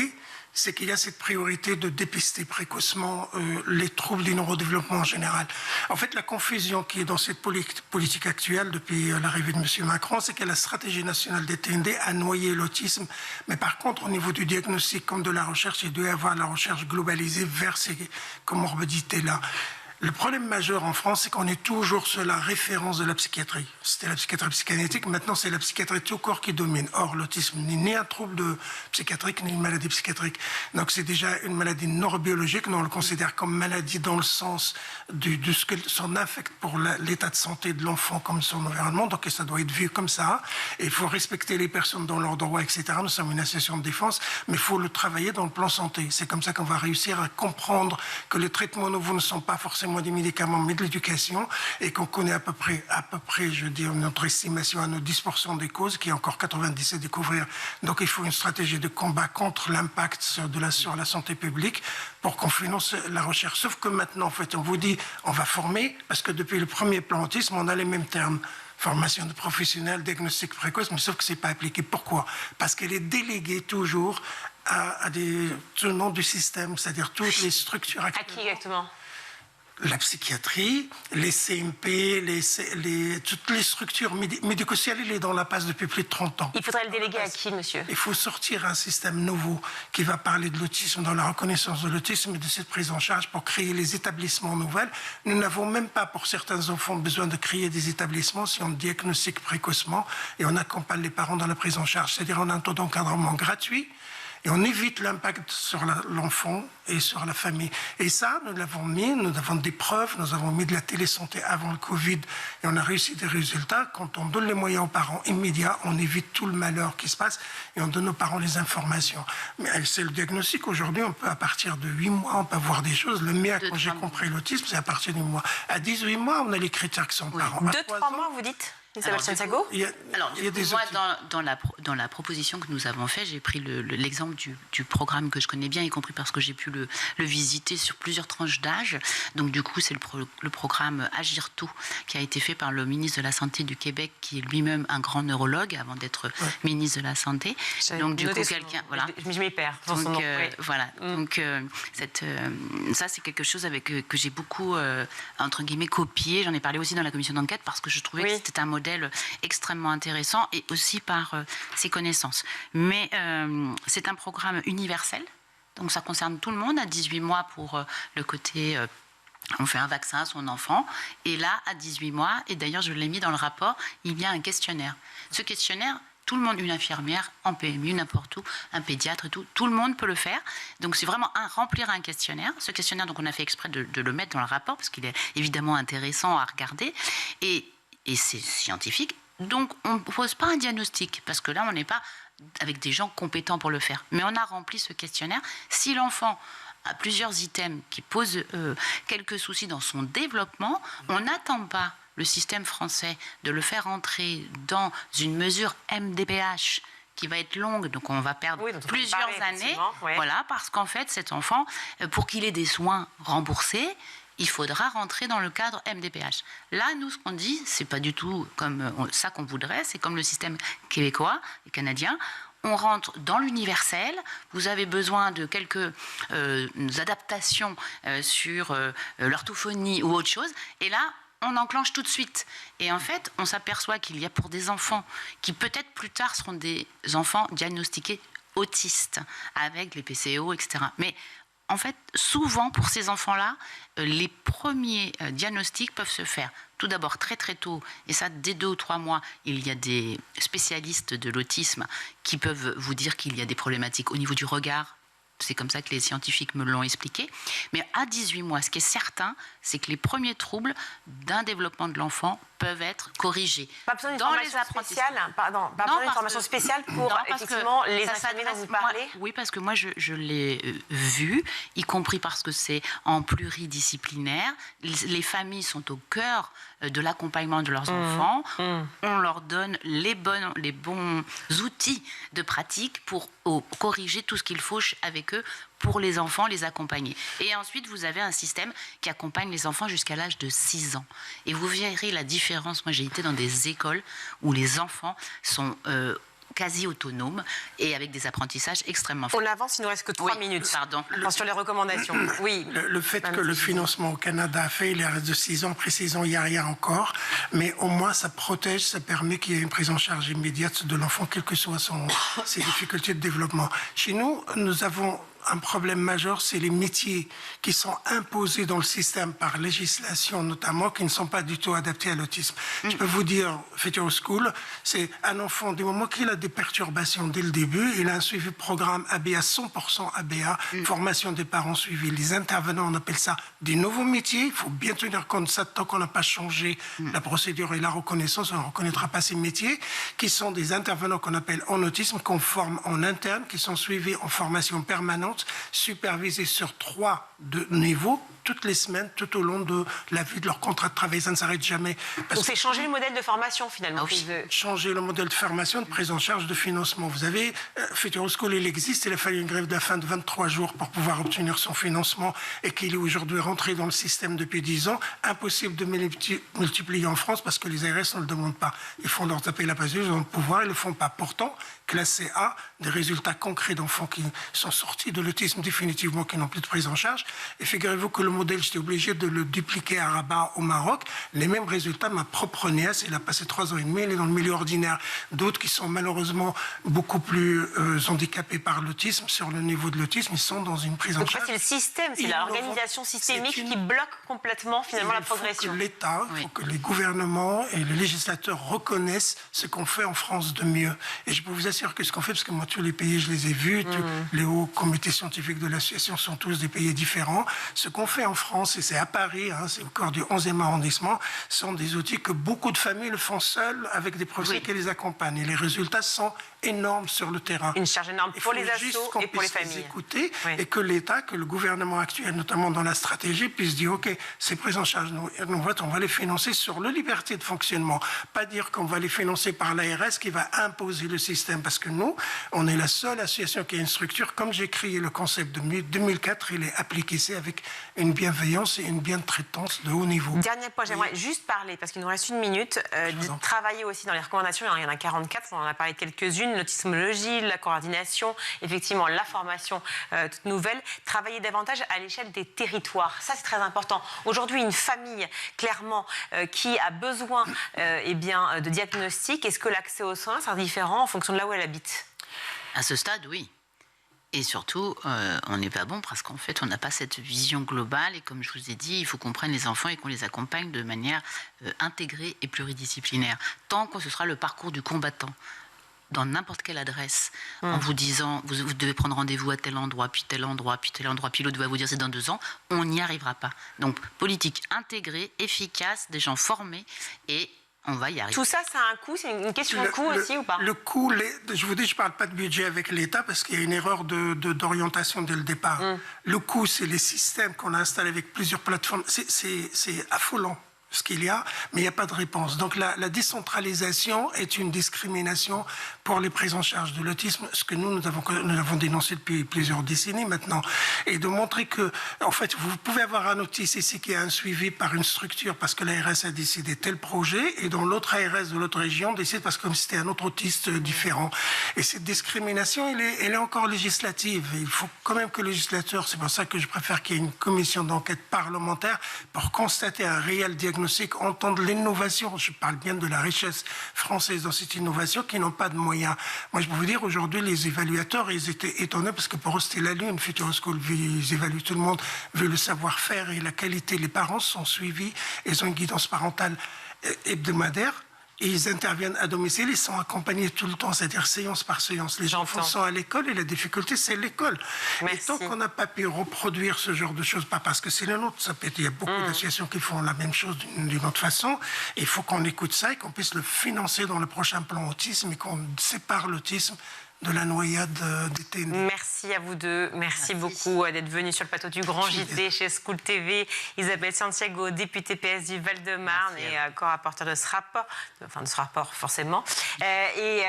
c'est qu'il y a cette priorité de dépister précocement les troubles du neurodéveloppement en général. En fait, la confusion qui est dans cette politique actuelle depuis l'arrivée de M. Macron, c'est que la stratégie nationale des TND a noyé l'autisme. Mais par contre, au niveau du diagnostic comme de la recherche, il doit y avoir la recherche globalisée vers ces comorbidités-là. Le problème majeur en France, c'est qu'on est toujours sur la référence de la psychiatrie. C'était la psychiatrie psychanalytique, maintenant c'est la psychiatrie tout corps qui domine. Or, l'autisme n'est ni un trouble psychiatrique, ni une maladie psychiatrique. Donc c'est déjà une maladie neurobiologique, nous on le considère comme maladie dans le sens de ce que son affecte pour l'état de santé de l'enfant comme son environnement, donc ça doit être vu comme ça. Et il faut respecter les personnes dans leurs droits, etc. Nous sommes une association de défense, mais il faut le travailler dans le plan santé. C'est comme ça qu'on va réussir à comprendre que les traitements nouveaux ne sont pas forcément des médicaments, mais de l'éducation, et qu'on connaît à peu près, je veux dire, notre estimation à nos 10% des causes, qui est encore 97 à découvrir. Donc il faut une stratégie de combat contre l'impact sur la santé publique pour qu'on finance la recherche. Sauf que maintenant, en fait, on vous dit, on va former, parce que depuis le premier plan autisme, on a les mêmes termes. Formation de professionnels, diagnostic précoce, mais sauf que ce n'est pas appliqué. Pourquoi? Parce qu'elle est déléguée toujours à des tenants du système, c'est-à-dire toutes les structures actuelles. À qui exactement? La psychiatrie, les CMP, toutes les structures médico-sociales, il est dans la passe depuis plus de 30 ans. Il faudrait le déléguer à qui, monsieur? Il faut sortir un système nouveau qui va parler de l'autisme, dans la reconnaissance de l'autisme et de cette prise en charge pour créer les établissements nouvelles. Nous n'avons même pas, pour certains enfants, besoin de créer des établissements si on diagnostique précocement et on accompagne les parents dans la prise en charge. C'est-à-dire on a un taux d'encadrement gratuit. Et on évite l'impact sur l'enfant et sur la famille. Et ça, nous l'avons mis, nous avons des preuves, nous avons mis de la télésanté avant le Covid et on a réussi des résultats. Quand on donne les moyens aux parents immédiats, on évite tout le malheur qui se passe et on donne aux parents les informations. Mais c'est le diagnostic. Aujourd'hui, on peut, à partir de 8 mois, on peut voir des choses. Le mien, quand j'ai compris l'autisme, c'est à partir du mois. À 18 mois, on a les critères qui sont parents. 2-3 mois, vous dites? Alors, dans la proposition que nous avons faite, j'ai pris l'exemple du programme que je connais bien, y compris parce que j'ai pu le visiter sur plusieurs tranches d'âge. Donc du coup, c'est le programme Agir Tôt qui a été fait par le ministre de la Santé du Québec, qui est lui-même un grand neurologue avant d'être ministre de la Santé. Donc du coup, quelqu'un, voilà. Je m'y perds. Donc voilà. Donc ça, c'est quelque chose que j'ai beaucoup entre guillemets copié. J'en ai parlé aussi dans la commission d'enquête parce que je trouvais que c'était un modèle extrêmement intéressant et aussi par ses connaissances. Mais c'est un programme universel, donc ça concerne tout le monde à 18 mois pour le côté... on fait un vaccin à son enfant, et là, à 18 mois, et d'ailleurs je l'ai mis dans le rapport, il y a un questionnaire. Ce questionnaire, tout le monde, une infirmière, en PMU, n'importe où, un pédiatre et tout le monde peut le faire. Donc c'est vraiment remplir un questionnaire. Ce questionnaire, donc on a fait exprès de le mettre dans le rapport, parce qu'il est évidemment intéressant à regarder, et c'est scientifique, donc on ne pose pas un diagnostic, parce que là, on n'est pas avec des gens compétents pour le faire. Mais on a rempli ce questionnaire. Si l'enfant a plusieurs items qui posent quelques soucis dans son développement, on n'attend pas le système français, de le faire entrer dans une mesure MDPH qui va être longue, donc on va perdre plusieurs années, voilà, parce qu'en fait, cet enfant, pour qu'il ait des soins remboursés, il faudra rentrer dans le cadre MDPH. Là, nous, ce qu'on dit, c'est pas du tout comme ça qu'on voudrait, c'est comme le système québécois et canadien. On rentre dans l'universel, vous avez besoin de quelques adaptations sur l'orthophonie ou autre chose, et là, on enclenche tout de suite. Et en fait, on s'aperçoit qu'il y a pour des enfants qui peut-être plus tard seront des enfants diagnostiqués autistes, avec les PCO, etc. Mais en fait, souvent, pour ces enfants-là, les premiers diagnostics peuvent se faire tout d'abord très très tôt, et ça, dès 2 ou 3 mois, il y a des spécialistes de l'autisme qui peuvent vous dire qu'il y a des problématiques au niveau du regard. C'est comme ça que les scientifiques me l'ont expliqué. Mais à 18 mois, ce qui est certain, c'est que les premiers troubles d'un développement de l'enfant peuvent être corrigés. Pas besoin d'une formation spéciale, formation spéciale pour effectivement les infirmiers dont vous parlez. Oui, parce que moi, je l'ai vu, y compris parce que c'est en pluridisciplinaire. Les familles sont au cœur de l'accompagnement de leurs enfants. On leur donne les bons outils de pratique pour corriger tout ce qu'il faut avec eux pour les enfants, les accompagner. Et ensuite, vous avez un système qui accompagne les enfants jusqu'à l'âge de 6 ans. Et vous verrez la différence. Moi, j'ai été dans des écoles où les enfants sont quasi autonomes et avec des apprentissages extrêmement forts. On avance, il nous reste que 3 minutes. Pardon. Sur les recommandations. Oui. Le fait que le financement au Canada a fait, il reste de 6 ans, précisons, il n'y a rien encore, mais au moins ça protège, ça permet qu'il y ait une prise en charge immédiate de l'enfant, quelles que soient ses difficultés de développement. Chez nous, nous avons un problème majeur, c'est les métiers qui sont imposés dans le système par législation notamment, qui ne sont pas du tout adaptés à l'autisme. Je peux vous dire, Future School, c'est un enfant, du moment qu'il a des perturbations dès le début, il a un suivi programme ABA, 100% ABA, formation des parents suivis. Les intervenants, on appelle ça des nouveaux métiers. Il faut bien tenir compte de ça, tant qu'on n'a pas changé la procédure et la reconnaissance, on ne reconnaîtra pas ces métiers, qui sont des intervenants qu'on appelle en autisme, qu'on forme en interne, qui sont suivis en formation permanente, supervisés sur 3 niveaux, toutes les semaines, tout au long de la vie de leur contrat de travail. Ça ne s'arrête jamais. Donc c'est changer le modèle de formation, finalement. Changer le modèle de formation, de prise en charge, de financement. Vous avez, Future School, il existe, il a fallu une grève de la faim de 23 jours pour pouvoir obtenir son financement et qu'il est aujourd'hui rentré dans le système depuis 10 ans. Impossible de multiplier en France parce que les ARS ne le demandent pas. Ils font leur taper la passe, ils ont le pouvoir, ils ne le font pas. Pourtant, classé A, des résultats concrets d'enfants qui sont sortis de l'autisme définitivement, qui n'ont plus de prise en charge. Et figurez-vous que le modèle, j'étais obligé de le dupliquer à Rabat, au Maroc. Les mêmes résultats, ma propre nièce, elle a passé 3 ans et demi, elle est dans le milieu ordinaire. D'autres qui sont malheureusement beaucoup plus handicapés par l'autisme, sur le niveau de l'autisme, ils sont dans une prise en charge. C'est le système, c'est l'organisation systémique qui bloque complètement finalement la progression. Il faut que l'État, il faut que les gouvernements et les législateurs reconnaissent ce qu'on fait en France de mieux. Et je peux vous assurer que ce qu'on fait, parce que moi, tous les pays, je les ai vus, les hauts comités scientifiques de l'association sont tous des pays différents. Ce qu'on fait en France, et c'est à Paris, c'est au cœur du 11e arrondissement, sont des outils que beaucoup de familles le font seules, avec des professeurs qui les accompagnent. Et les résultats sont énormes sur le terrain. Une charge énorme pour les assos et pour les familles. Écouter, et que l'État, que le gouvernement actuel, notamment dans la stratégie, puisse dire, OK, ces prises en charge, on va les financer sur la liberté de fonctionnement. Pas dire qu'on va les financer par l'ARS qui va imposer le système. Parce que nous, on est la seule association qui a une structure. Comme j'ai créé le concept de 2004, il est appliqué ici avec une bienveillance et une bientraitance de haut niveau. Dernier point, j'aimerais juste parler, parce qu'il nous reste 1 minute, de travailler aussi dans les recommandations. Il y en a 44, on en a parlé quelques-unes. L'autismologie, la coordination, effectivement la formation toute nouvelle. Travailler davantage à l'échelle des territoires. Ça, c'est très important. Aujourd'hui, une famille, clairement, qui a besoin de diagnostic, est-ce que l'accès aux soins sera différent en fonction de là où elle habite ? À ce stade, oui. Et surtout, on n'est pas bon parce qu'en fait, on n'a pas cette vision globale. Et comme je vous ai dit, il faut qu'on prenne les enfants et qu'on les accompagne de manière intégrée et pluridisciplinaire. Tant que ce sera le parcours du combattant, dans n'importe quelle adresse, en vous disant, vous devez prendre rendez-vous à tel endroit, puis tel endroit, puis tel endroit, puis l'autre va vous dire c'est dans 2 ans, on n'y arrivera pas. Donc, politique intégrée, efficace, des gens formés et on va y arriver. Tout ça, ça a un coût. C'est une question de coût aussi ou pas ? Le coût, je vous dis, je ne parle pas de budget avec l'État parce qu'il y a une erreur d'orientation dès le départ. Le coût, c'est les systèmes qu'on a installés avec plusieurs plateformes. C'est affolant. ce qu'il y a, mais il n'y a pas de réponse. Donc la décentralisation est une discrimination pour les prises en charge de l'autisme, ce que nous avons dénoncé depuis plusieurs décennies maintenant, et de montrer que, en fait, vous pouvez avoir un autiste ici qui a un suivi par une structure parce que l'ARS a décidé tel projet, et dans l'autre ARS de l'autre région décide parce que c'était un autre autiste différent. Et cette discrimination, elle est encore législative. Il faut quand même que le législateur, c'est pour ça que je préfère qu'il y ait une commission d'enquête parlementaire pour constater un réel diagnostic, entendre l'innovation. Je parle bien de la richesse française dans cette innovation qui n'ont pas de moyens. Moi, je peux vous dire, aujourd'hui, les évaluateurs, ils étaient étonnés parce que pour eux, c'était la lune. Future School, ils évaluent tout le monde, vu le savoir-faire et la qualité. Les parents sont suivis, ils ont une guidance parentale hebdomadaire. Et ils interviennent à domicile, ils sont accompagnés tout le temps, c'est-à-dire séance par séance. Les enfants sont à l'école et la difficulté, c'est l'école. Et tant qu'on n'a pas pu reproduire ce genre de choses, pas parce que c'est le nôtre, il y a beaucoup d'associations qui font la même chose d'une autre façon, et il faut qu'on écoute ça et qu'on puisse le financer dans le prochain plan autisme et qu'on sépare l'autisme de la noyade des TND. Merci à vous deux. Merci beaucoup d'être venus sur le plateau du Grand JT chez School TV. Isabelle Santiago, députée PS du Val-de-Marne et co-rapporteur de ce rapport forcément. Et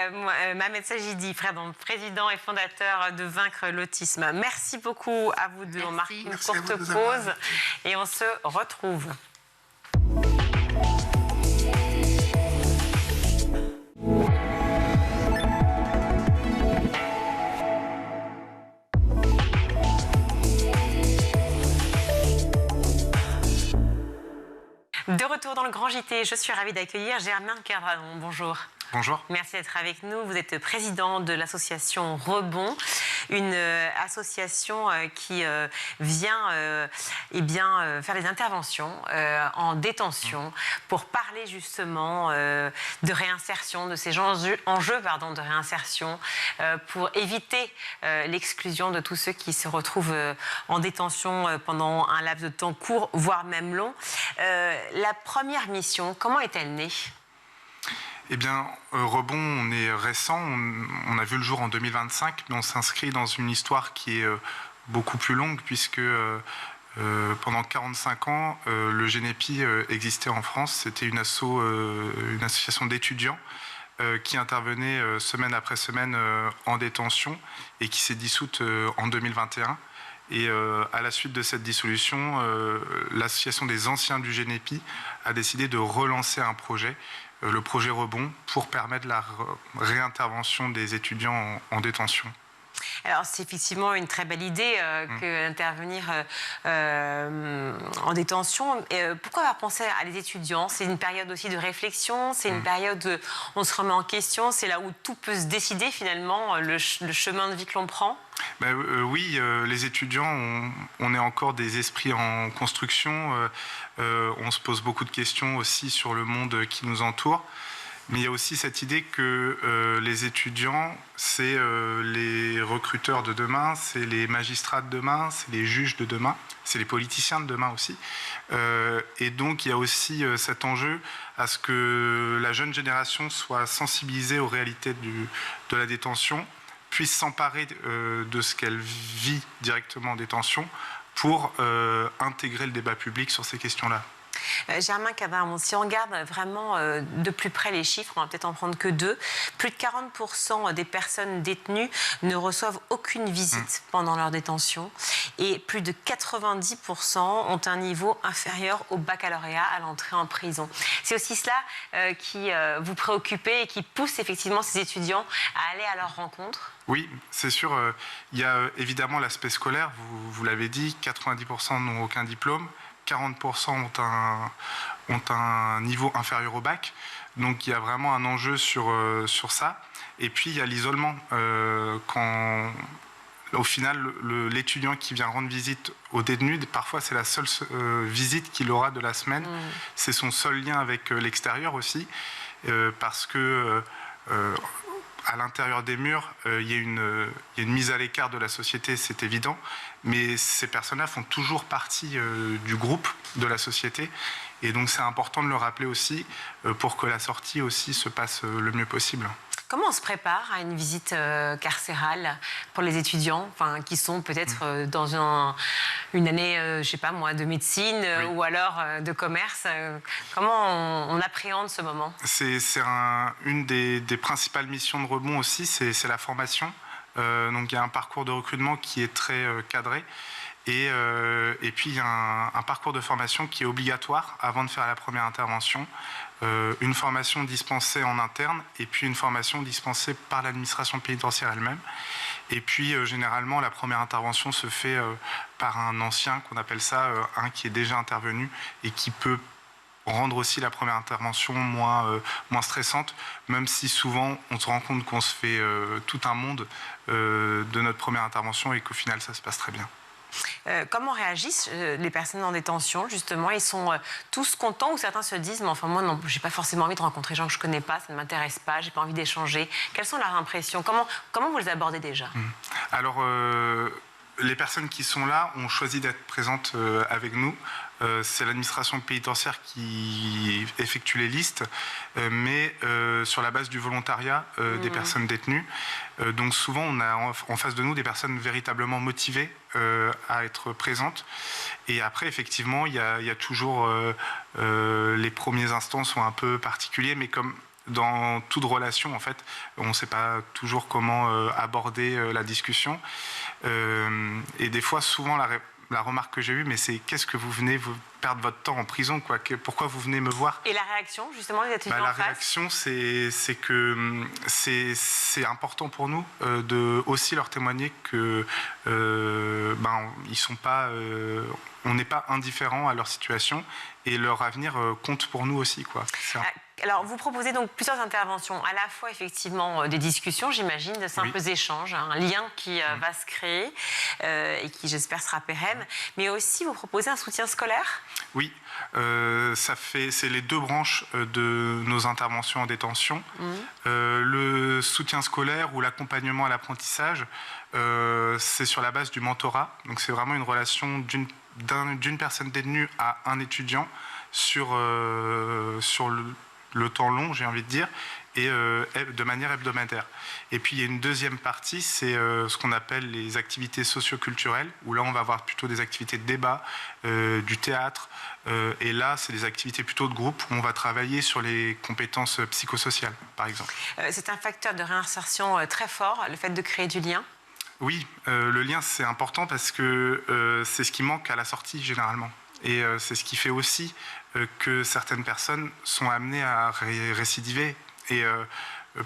Mohamed Sajidi, président et fondateur de Vaincre l'autisme. Merci beaucoup à vous deux. On marque une courte pause et on se retrouve. De retour dans le Grand JT, je suis ravie d'accueillir Germain Cardradon. Bonjour. Bonjour. Merci d'être avec nous. Vous êtes président de l'association Rebond, une association qui vient faire des interventions en détention pour parler justement de réinsertion, de ces enjeux de réinsertion, pour éviter l'exclusion de tous ceux qui se retrouvent en détention pendant un laps de temps court, voire même long. La première mission, comment est-elle née ? Eh bien, Rebond, on est récent, on a vu le jour en 2025, mais on s'inscrit dans une histoire qui est beaucoup plus longue, puisque pendant 45 ans, le Génépi existait en France. C'était une association d'étudiants qui intervenait semaine après semaine en détention et qui s'est dissoute en 2021. Et à la suite de cette dissolution, l'association des anciens du Génépi a décidé de relancer un projet, le projet Rebond, pour permettre la réintervention des étudiants en détention. Alors, c'est effectivement une très belle idée que d'intervenir en détention. Pourquoi avoir pensé à les étudiants ? C'est une période aussi de réflexion, c'est une période où on se remet en question, c'est là où tout peut se décider finalement, le chemin de vie que l'on prend. Oui, les étudiants, on est encore des esprits en construction. On se pose beaucoup de questions aussi sur le monde qui nous entoure. Mais il y a aussi cette idée que les étudiants, c'est les recruteurs de demain, c'est les magistrats de demain, c'est les juges de demain, c'est les politiciens de demain aussi. Et donc il y a aussi cet enjeu à ce que la jeune génération soit sensibilisée aux réalités de la détention, puisse s'emparer de ce qu'elle vit directement en détention pour intégrer le débat public sur ces questions-là. Germain Cardradon, si on regarde vraiment de plus près les chiffres, on va peut-être en prendre que deux, plus de 40% des personnes détenues ne reçoivent aucune visite pendant leur détention et plus de 90% ont un niveau inférieur au baccalauréat à l'entrée en prison. C'est aussi cela qui vous préoccupe et qui pousse effectivement ces étudiants à aller à leur rencontre ? Oui, c'est sûr. Il y a évidemment l'aspect scolaire, vous l'avez dit, 90% n'ont aucun diplôme. 40% ont un niveau inférieur au bac. Donc il y a vraiment un enjeu sur ça. Et puis il y a l'isolement. Quand au final, l'étudiant qui vient rendre visite au détenu, parfois c'est la seule visite qu'il aura de la semaine. C'est son seul lien avec l'extérieur aussi. Parce que à l'intérieur des murs, il y a une mise à l'écart de la société, c'est évident, mais ces personnes-là font toujours partie du groupe de la société, et donc c'est important de le rappeler aussi pour que la sortie aussi se passe le mieux possible. Comment on se prépare à une visite carcérale pour les étudiants, qui sont peut-être dans une année, je sais pas moi, de médecine ou alors de commerce? Comment on appréhende ce moment? C'est une des principales missions de Rebond aussi, c'est la formation. Donc il y a un parcours de recrutement qui est très cadré. Et puis il y a un parcours de formation qui est obligatoire avant de faire la première intervention. Une formation dispensée en interne et puis une formation dispensée par l'administration pénitentiaire elle-même. Et puis généralement la première intervention se fait par un ancien, qu'on appelle ça, un qui est déjà intervenu et qui peut rendre aussi la première intervention moins stressante, même si souvent on se rend compte qu'on se fait tout un monde de notre première intervention et qu'au final ça se passe très bien. Comment réagissent les personnes en détention, justement? Ils sont tous contents ou certains se disent « mais enfin moi, non, j'ai pas forcément envie de rencontrer des gens que je connais pas, ça ne m'intéresse pas, j'ai pas envie d'échanger ». Quelles sont leurs impressions? Comment vous les abordez déjà? Alors, les personnes qui sont là ont choisi d'être présentes avec nous. C'est l'administration pénitentiaire qui effectue les listes, mais sur la base du volontariat des personnes détenues. Donc souvent, on a en face de nous des personnes véritablement motivées à être présentes. Et après, effectivement, il y a toujours... les premiers instants sont un peu particuliers, mais comme dans toute relation, en fait, on ne sait pas toujours comment aborder la discussion. Et des fois, souvent, la remarque que j'ai eue, mais c'est qu'est-ce que vous venez vous perdre votre temps en prison, quoi. Pourquoi vous venez me voir? Et la réaction, justement, des étudiants en face? La réaction, c'est que c'est important pour nous de aussi leur témoigner que ils sont pas, on n'est pas indifférent à leur situation et leur avenir compte pour nous aussi, quoi. Alors, vous proposez donc plusieurs interventions, à la fois effectivement des discussions, j'imagine, de simples échanges, un lien qui va se créer et qui, j'espère, sera pérenne, mais aussi vous proposez un soutien scolaire? Oui, c'est les deux branches de nos interventions en détention. Le soutien scolaire ou l'accompagnement à l'apprentissage, c'est sur la base du mentorat, donc c'est vraiment une relation d'une personne détenue à un étudiant sur le temps long, j'ai envie de dire, et de manière hebdomadaire. Et puis il y a une deuxième partie, c'est ce qu'on appelle les activités socio-culturelles, où là on va avoir plutôt des activités de débat, du théâtre, et là c'est des activités plutôt de groupe, où on va travailler sur les compétences psychosociales, par exemple. C'est un facteur de réinsertion très fort, le fait de créer du lien? Oui, le lien c'est important parce que c'est ce qui manque à la sortie généralement. Et c'est ce qui fait aussi que certaines personnes sont amenées à récidiver. Et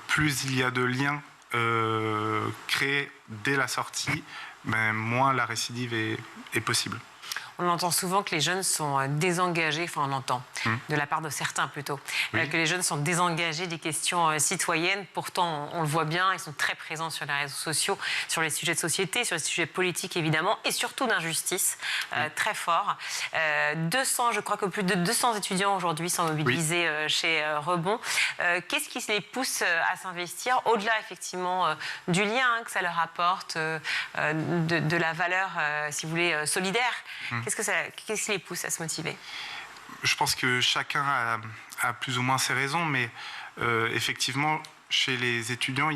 plus il y a de liens créés dès la sortie, moins la récidive est possible. On entend souvent que les jeunes sont désengagés, enfin on entend, de la part de certains plutôt, que les jeunes sont désengagés des questions citoyennes. Pourtant, on le voit bien, ils sont très présents sur les réseaux sociaux, sur les sujets de société, sur les sujets politiques évidemment, et surtout d'injustice, très fort. Je crois que plus de 200 étudiants aujourd'hui sont mobilisés chez Rebond. Qu'est-ce qui les pousse à s'investir, au-delà effectivement du lien que ça leur apporte, de la valeur, si vous voulez, solidaire? Qu'est-ce qui les pousse à se motiver? Je pense que chacun a plus ou moins ses raisons, mais effectivement, chez les étudiants,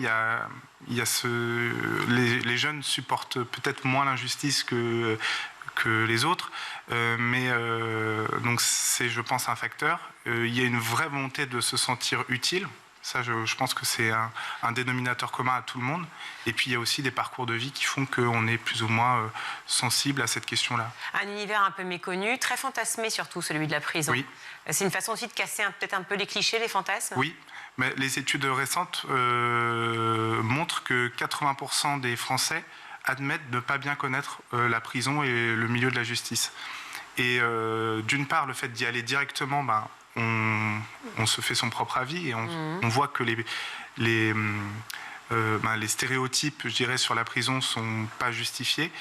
les jeunes supportent peut-être moins l'injustice que les autres, donc c'est, je pense, un facteur. Il y a une vraie volonté de se sentir utile. Ça, je pense que c'est un dénominateur commun à tout le monde. Et puis, il y a aussi des parcours de vie qui font qu'on est plus ou moins sensible à cette question-là. Un univers un peu méconnu, très fantasmé surtout, celui de la prison. Oui. C'est une façon aussi de casser peut-être un peu les clichés, les fantasmes? Oui, mais les études récentes montrent que 80% des Français admettent de ne pas bien connaître la prison et le milieu de la justice. Et d'une part, le fait d'y aller directement, on se fait son propre avis et on voit que les stéréotypes, je dirais, sur la prison ne sont pas justifiés.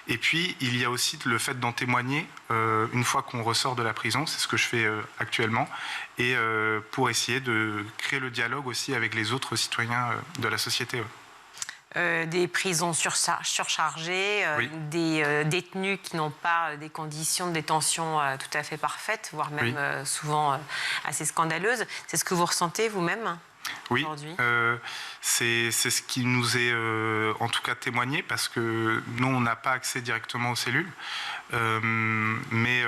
Et puis, il y a aussi le fait d'en témoigner une fois qu'on ressort de la prison, c'est ce que je fais actuellement, et pour essayer de créer le dialogue aussi avec les autres citoyens de la société. Des prisons surchargées, des détenus qui n'ont pas des conditions de détention tout à fait parfaites, voire même souvent assez scandaleuses. C'est ce que vous ressentez vous-même? Oui, c'est ce qui nous est en tout cas témoigné, parce que nous, on n'a pas accès directement aux cellules, mais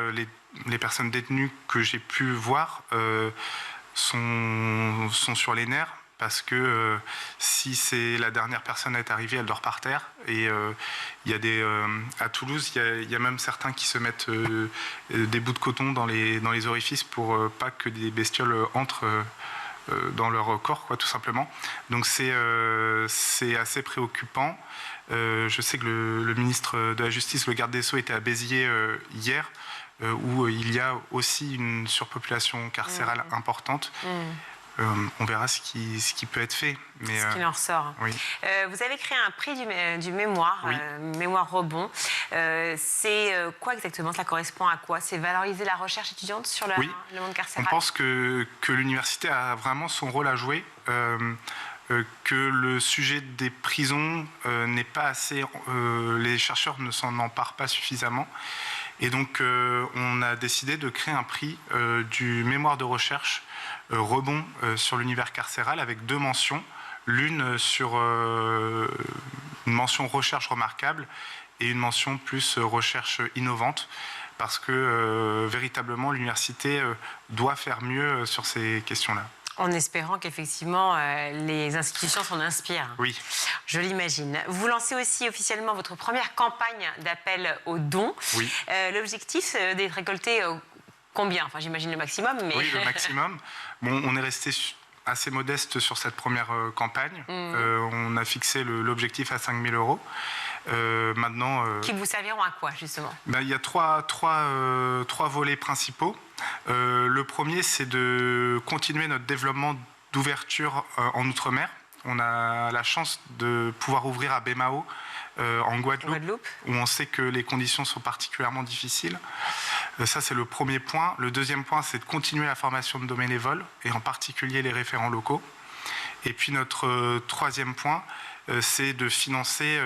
les personnes détenues que j'ai pu voir sont sur les nerfs, parce que si c'est la dernière personne à être arrivée, elle dort par terre. Et il y a à Toulouse, il y a même certains qui se mettent des bouts de coton dans les orifices pour pas que des bestioles entrent dans leur corps, quoi, tout simplement. Donc c'est assez préoccupant. Je sais que le ministre de la Justice, le garde des Sceaux, était à Béziers hier, où il y a aussi une surpopulation carcérale importante. On verra ce qui peut être fait. Mais, ce qu'il en ressort. Oui. Vous avez créé un prix du mémoire, oui. Mémoire Rebond. C'est quoi exactement? Ça correspond à quoi? C'est valoriser la recherche étudiante sur le monde carcéral? On pense que l'université a vraiment son rôle à jouer. Que le sujet des prisons n'est pas assez... les chercheurs ne s'en emparent pas suffisamment. Et donc, on a décidé de créer un prix du mémoire de recherche Rebond sur l'univers carcéral, avec 2 mentions. L'une sur une mention recherche remarquable et une mention plus recherche innovante, parce que véritablement l'université doit faire mieux sur ces questions-là. En espérant qu'effectivement les institutions s'en inspirent. Oui. Je l'imagine. Vous lancez aussi officiellement votre première campagne d'appel aux dons. Oui. L'objectif, c'est de récolter combien? Enfin, j'imagine le maximum. Mais... Oui, le maximum. Bon, on est resté assez modeste sur cette première campagne. On a fixé l'objectif à 5 000 €. Maintenant, qui vous serviront à quoi, justement? Il y a trois volets principaux. Le premier, c'est de continuer notre développement d'ouverture en Outre-mer. On a la chance de pouvoir ouvrir à Baie-Mahault, en Guadeloupe, où on sait que les conditions sont particulièrement difficiles. Ça, c'est le premier point. Le deuxième point, c'est de continuer la formation de nos bénévoles, et en particulier les référents locaux. Et puis notre troisième point, c'est de financer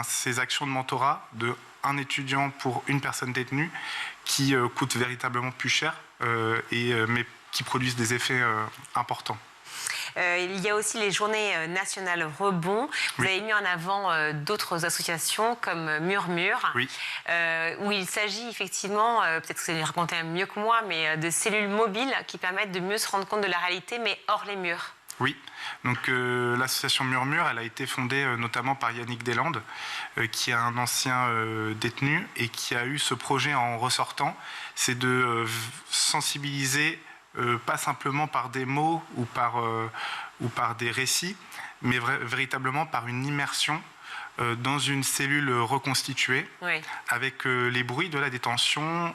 ces actions de mentorat de un étudiant pour une personne détenue, qui coûtent véritablement plus cher, mais qui produisent des effets importants. Il y a aussi les journées nationales Rebond. Vous avez mis en avant d'autres associations comme Murmure, où il s'agit effectivement, peut-être que vous allez le raconter mieux que moi, mais de cellules mobiles qui permettent de mieux se rendre compte de la réalité, mais hors les murs. Oui, donc l'association Murmure, elle a été fondée notamment par Yannick Deslandes, qui est un ancien détenu et qui a eu ce projet en ressortant, c'est de sensibiliser, pas simplement par des mots ou par des récits, mais véritablement par une immersion dans une cellule reconstituée, avec les bruits de la détention,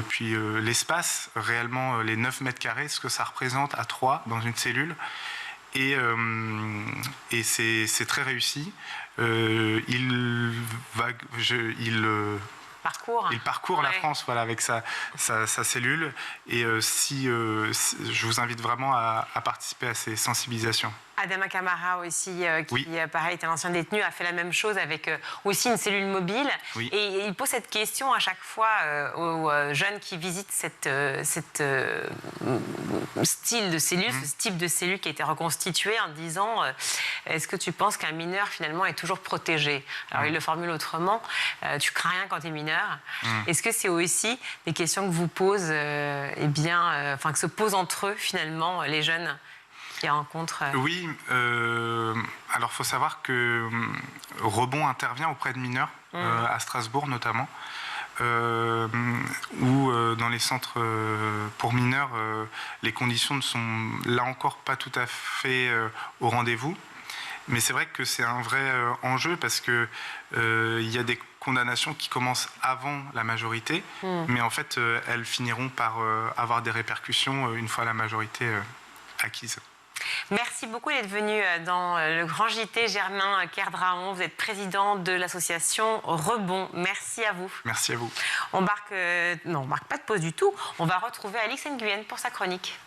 puis l'espace, réellement les 9 mètres carrés, ce que ça représente à 3 dans une cellule. Et c'est très réussi. Il parcourt la France, voilà, avec sa cellule. Et je vous invite vraiment à participer à ces sensibilisations. Adama Camara aussi, qui pareil est un ancien détenu, a fait la même chose avec aussi une cellule mobile. Et il pose cette question à chaque fois aux jeunes qui visitent cette style de cellule, ce type de cellule qui a été reconstituée, en disant est-ce que tu penses qu'un mineur finalement est toujours protégé? Alors il le formule autrement, tu crains rien quand tu es mineur. Est-ce que c'est aussi des questions que vous posent, que se posent entre eux finalement les jeunes qui rencontrent? Oui, alors il faut savoir que Rebond intervient auprès de mineurs, à Strasbourg notamment, où dans les centres pour mineurs, les conditions ne sont là encore pas tout à fait au rendez-vous. Mais c'est vrai que c'est un vrai enjeu, parce que il y a des condamnations qui commencent avant la majorité, mais en fait elles finiront par avoir des répercussions une fois la majorité acquise. Merci beaucoup d'être venu dans le Grand JT, Germain Kerdraon. Vous êtes président de l'association Rebond. Merci à vous. Merci à vous. On marque pas de pause du tout. On va retrouver Alix Nguyen pour sa chronique.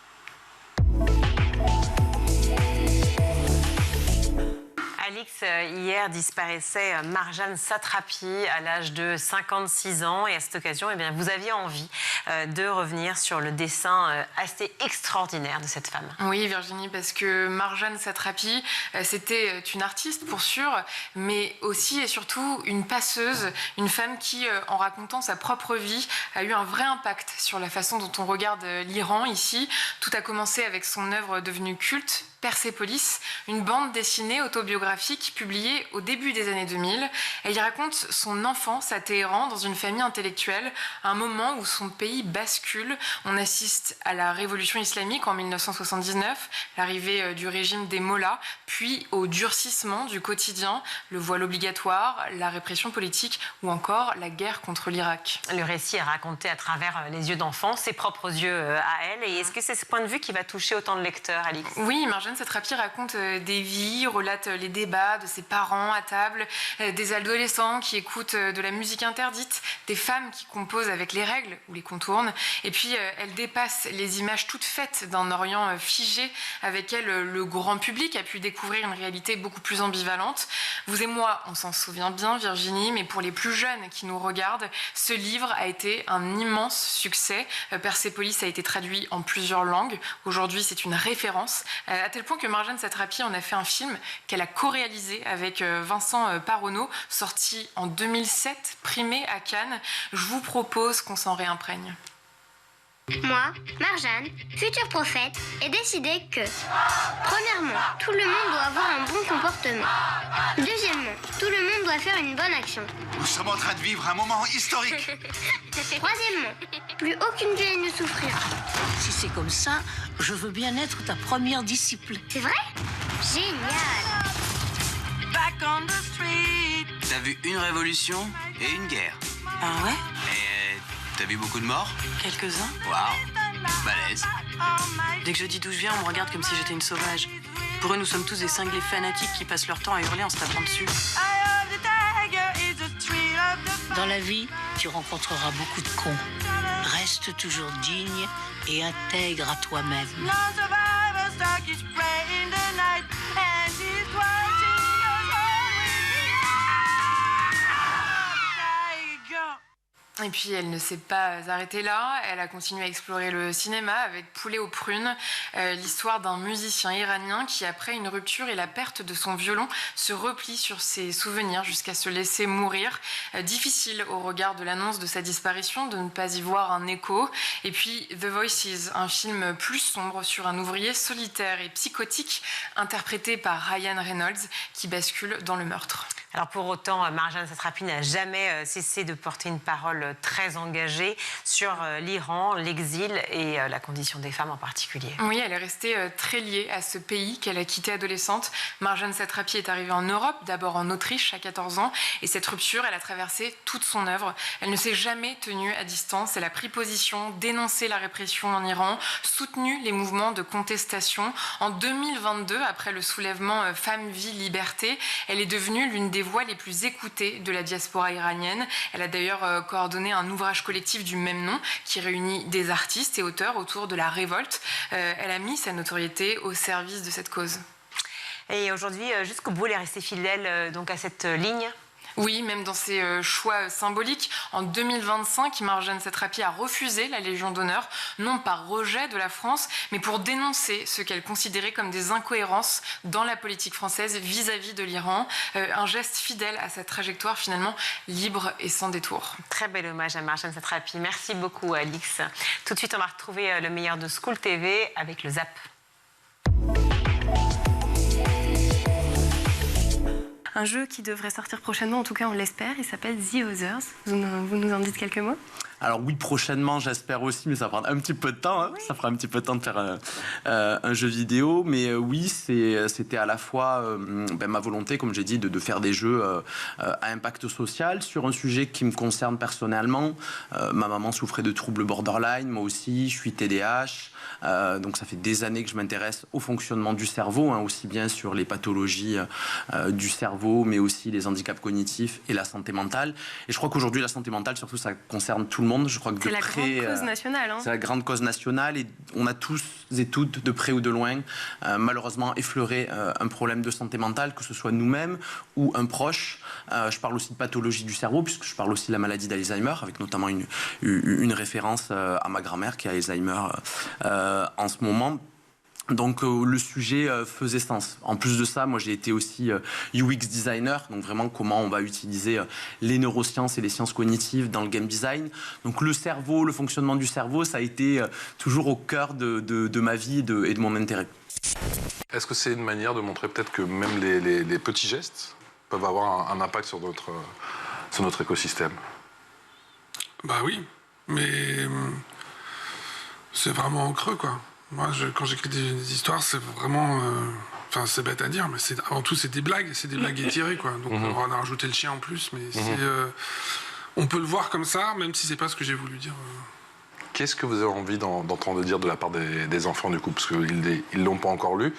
Alix, hier disparaissait Marjane Satrapi à l'âge de 56 ans. Et à cette occasion, eh bien, vous aviez envie de revenir sur le dessin assez extraordinaire de cette femme. Oui, Virginie, parce que Marjane Satrapi, c'était une artiste pour sûr, mais aussi et surtout une passeuse, une femme qui, en racontant sa propre vie, a eu un vrai impact sur la façon dont on regarde l'Iran ici. Tout a commencé avec son œuvre devenue culte, Persépolis, une bande dessinée autobiographique publiée au début des années 2000. Elle y raconte son enfance à Téhéran dans une famille intellectuelle, à un moment où son pays bascule. On assiste à la révolution islamique en 1979, l'arrivée du régime des mollahs, puis au durcissement du quotidien, le voile obligatoire, la répression politique ou encore la guerre contre l'Irak. Le récit est raconté à travers les yeux d'enfant, ses propres yeux à elle. Et est-ce que c'est ce point de vue qui va toucher autant de lecteurs, Alix? Oui, Marjane Satrapi raconte des vies, relate les débats de ses parents à table, des adolescents qui écoutent de la musique interdite, des femmes qui composent avec les règles ou les contournent. Et puis, elle dépasse les images toutes faites d'un Orient figé. Avec elle, le grand public a pu découvrir une réalité beaucoup plus ambivalente. Vous et moi, on s'en souvient bien, Virginie, mais pour les plus jeunes qui nous regardent, ce livre a été un immense succès. Persépolis a été traduit en plusieurs langues. Aujourd'hui, c'est une référence, à tel point que Marjane Satrapi en a fait un film qu'elle a co-réalisé avec Vincent Paronneau, sorti en 2007, primé à Cannes. Je vous propose qu'on s'en réimprègne. Moi, Marjane, future prophète, ai décidé que, premièrement, tout le monde doit avoir un bon comportement. Deuxièmement, tout le monde doit faire une bonne action. Nous sommes en train de vivre un moment historique. Troisièmement, plus aucune vieille ne souffrira. Si c'est comme ça, je veux bien être ta première disciple. C'est vrai? Génial! Back on the street. T'as vu une révolution et une guerre. Ah ouais? Et t'as vu beaucoup de morts? Quelques-uns. Waouh, balèze. Dès que je dis d'où je viens, on me regarde comme si j'étais une sauvage. Pour eux, nous sommes tous des cinglés fanatiques qui passent leur temps à hurler en se tapant dessus. Dans la vie, tu rencontreras beaucoup de cons. Reste toujours digne et intègre à toi-même. Et puis elle ne s'est pas arrêtée là, elle a continué à explorer le cinéma avec Poulet aux prunes, l'histoire d'un musicien iranien qui, après une rupture et la perte de son violon, se replie sur ses souvenirs jusqu'à se laisser mourir. Difficile au regard de l'annonce de sa disparition de ne pas y voir un écho. Et puis The Voices, un film plus sombre sur un ouvrier solitaire et psychotique interprété par Ryan Reynolds qui bascule dans le meurtre. Alors pour autant, Marjane Satrapi n'a jamais cessé de porter une parole très engagée sur l'Iran, l'exil et la condition des femmes en particulier. Oui, elle est restée très liée à ce pays qu'elle a quitté adolescente. Marjane Satrapi est arrivée en Europe, d'abord en Autriche à 14 ans, et cette rupture, elle a traversé toute son œuvre. Elle ne s'est jamais tenue à distance, elle a pris position, dénoncé la répression en Iran, soutenu les mouvements de contestation. En 2022, après le soulèvement Femmes, Vie, Liberté, elle est devenue l'une des voix les plus écoutées de la diaspora iranienne. Elle a d'ailleurs coordonné un ouvrage collectif du même nom qui réunit des artistes et auteurs autour de la révolte. Elle a mis sa notoriété au service de cette cause. Et aujourd'hui, jusqu'au bout, elle est restée fidèle donc à cette ligne. Oui, même dans ses choix symboliques. En 2025, Marjane Satrapi a refusé la Légion d'honneur, non par rejet de la France, mais pour dénoncer ce qu'elle considérait comme des incohérences dans la politique française vis-à-vis de l'Iran. Un geste fidèle à sa trajectoire finalement libre et sans détour. Très bel hommage à Marjane Satrapi. Merci beaucoup, Alix. Tout de suite, on va retrouver le meilleur de School TV avec le Zap. Un jeu qui devrait sortir prochainement, en tout cas on l'espère, il s'appelle The Others. Vous nous en dites quelques mots ? Alors oui, prochainement, j'espère aussi, mais ça prendra un petit peu de temps. Oui. Ça fera un petit peu de temps de faire un jeu vidéo. Mais oui, c'était à la fois ma volonté, comme j'ai dit, de faire des jeux à impact social sur un sujet qui me concerne personnellement. Ma maman souffrait de troubles borderline, moi aussi, je suis TDAH. Donc ça fait des années que je m'intéresse au fonctionnement du cerveau, aussi bien sur les pathologies du cerveau, mais aussi les handicaps cognitifs et la santé mentale. Et je crois qu'aujourd'hui, la santé mentale, surtout, ça concerne tout le monde. monde. Je crois que c'est la grande cause nationale. Hein. C'est la grande cause nationale et on a tous et toutes, de près ou de loin, malheureusement effleuré un problème de santé mentale, que ce soit nous-mêmes ou un proche. Je parle aussi de pathologie du cerveau, puisque je parle aussi de la maladie d'Alzheimer, avec notamment une référence à ma grand-mère qui a Alzheimer en ce moment. Donc le sujet faisait sens. En plus de ça, moi j'ai été aussi UX designer, donc vraiment comment on va utiliser les neurosciences et les sciences cognitives dans le game design. Donc le cerveau, le fonctionnement du cerveau, ça a été toujours au cœur de ma vie et de mon intérêt. Est-ce que c'est une manière de montrer peut-être que même les petits gestes peuvent avoir un impact sur notre écosystème? Bah oui, mais c'est vraiment en creux, quoi. Moi, quand j'écris des histoires, c'est vraiment... Enfin, c'est bête à dire, mais avant tout, c'est des blagues étirées, quoi. Donc, on a rajouté le chien en plus, mais on peut le voir comme ça, même si c'est pas ce que j'ai voulu dire. Qu'est-ce que vous avez envie d'entendre dire de la part des enfants, du coup? Parce qu'ils l'ont pas encore lu,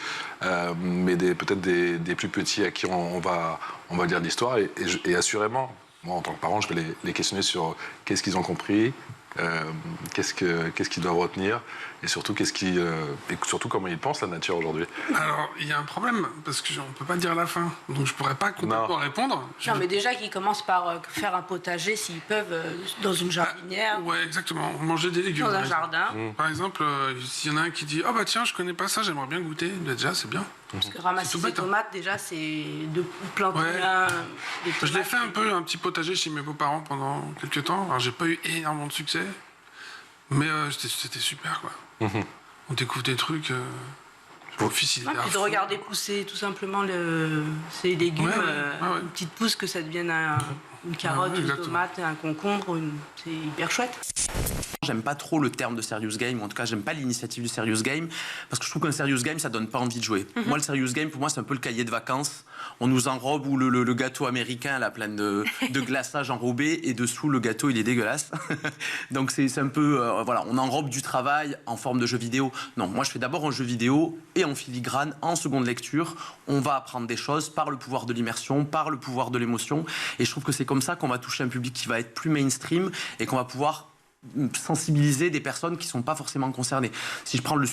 mais peut-être des plus petits à qui on va lire l'histoire. Et assurément, moi, en tant que parent, je vais les questionner sur qu'est-ce qu'ils ont compris, qu'est-ce qu'ils doivent retenir, et surtout, comment ils pensent la nature aujourd'hui. Alors, il y a un problème, parce qu'on ne peut pas dire la fin, donc je ne pourrais pas complètement répondre. Non, mais déjà qu'ils commencent par faire un potager, s'ils peuvent, dans une jardinière. Ouais, exactement, manger des légumes. Dans un jardin. Par exemple, s'il y en a un qui dit « Ah bah tiens, je connais pas ça, j'aimerais bien goûter », déjà, c'est bien. Parce que ramasser des tomates, déjà, c'est de planter des tomates. Je l'ai fait un petit potager chez mes beaux-parents pendant quelques temps. Alors, j'ai pas eu énormément de succès, mais c'était super, quoi. On découvre des trucs. Mon fils, il est de regarder pousser tout simplement ces légumes, une petite pousse, que ça devienne une carotte, une tomate, un concombre, c'est hyper chouette. J'aime pas trop le terme de serious game, ou en tout cas j'aime pas l'initiative du serious game, parce que je trouve qu'un serious game ça donne pas envie de jouer. Moi le serious game pour moi c'est un peu le cahier de vacances, on nous enrobe ou le gâteau américain là plein de glaçage enrobé et dessous le gâteau il est dégueulasse. Donc c'est un peu voilà, on enrobe du travail en forme de jeu vidéo. Non, moi je fais d'abord un jeu vidéo et en filigrane, en seconde lecture, on va apprendre des choses par le pouvoir de l'immersion, par le pouvoir de l'émotion, et je trouve que c'est comme ça qu'on va toucher un public qui va être plus mainstream et qu'on va pouvoir sensibiliser des personnes qui ne sont pas forcément concernées. Si je prends le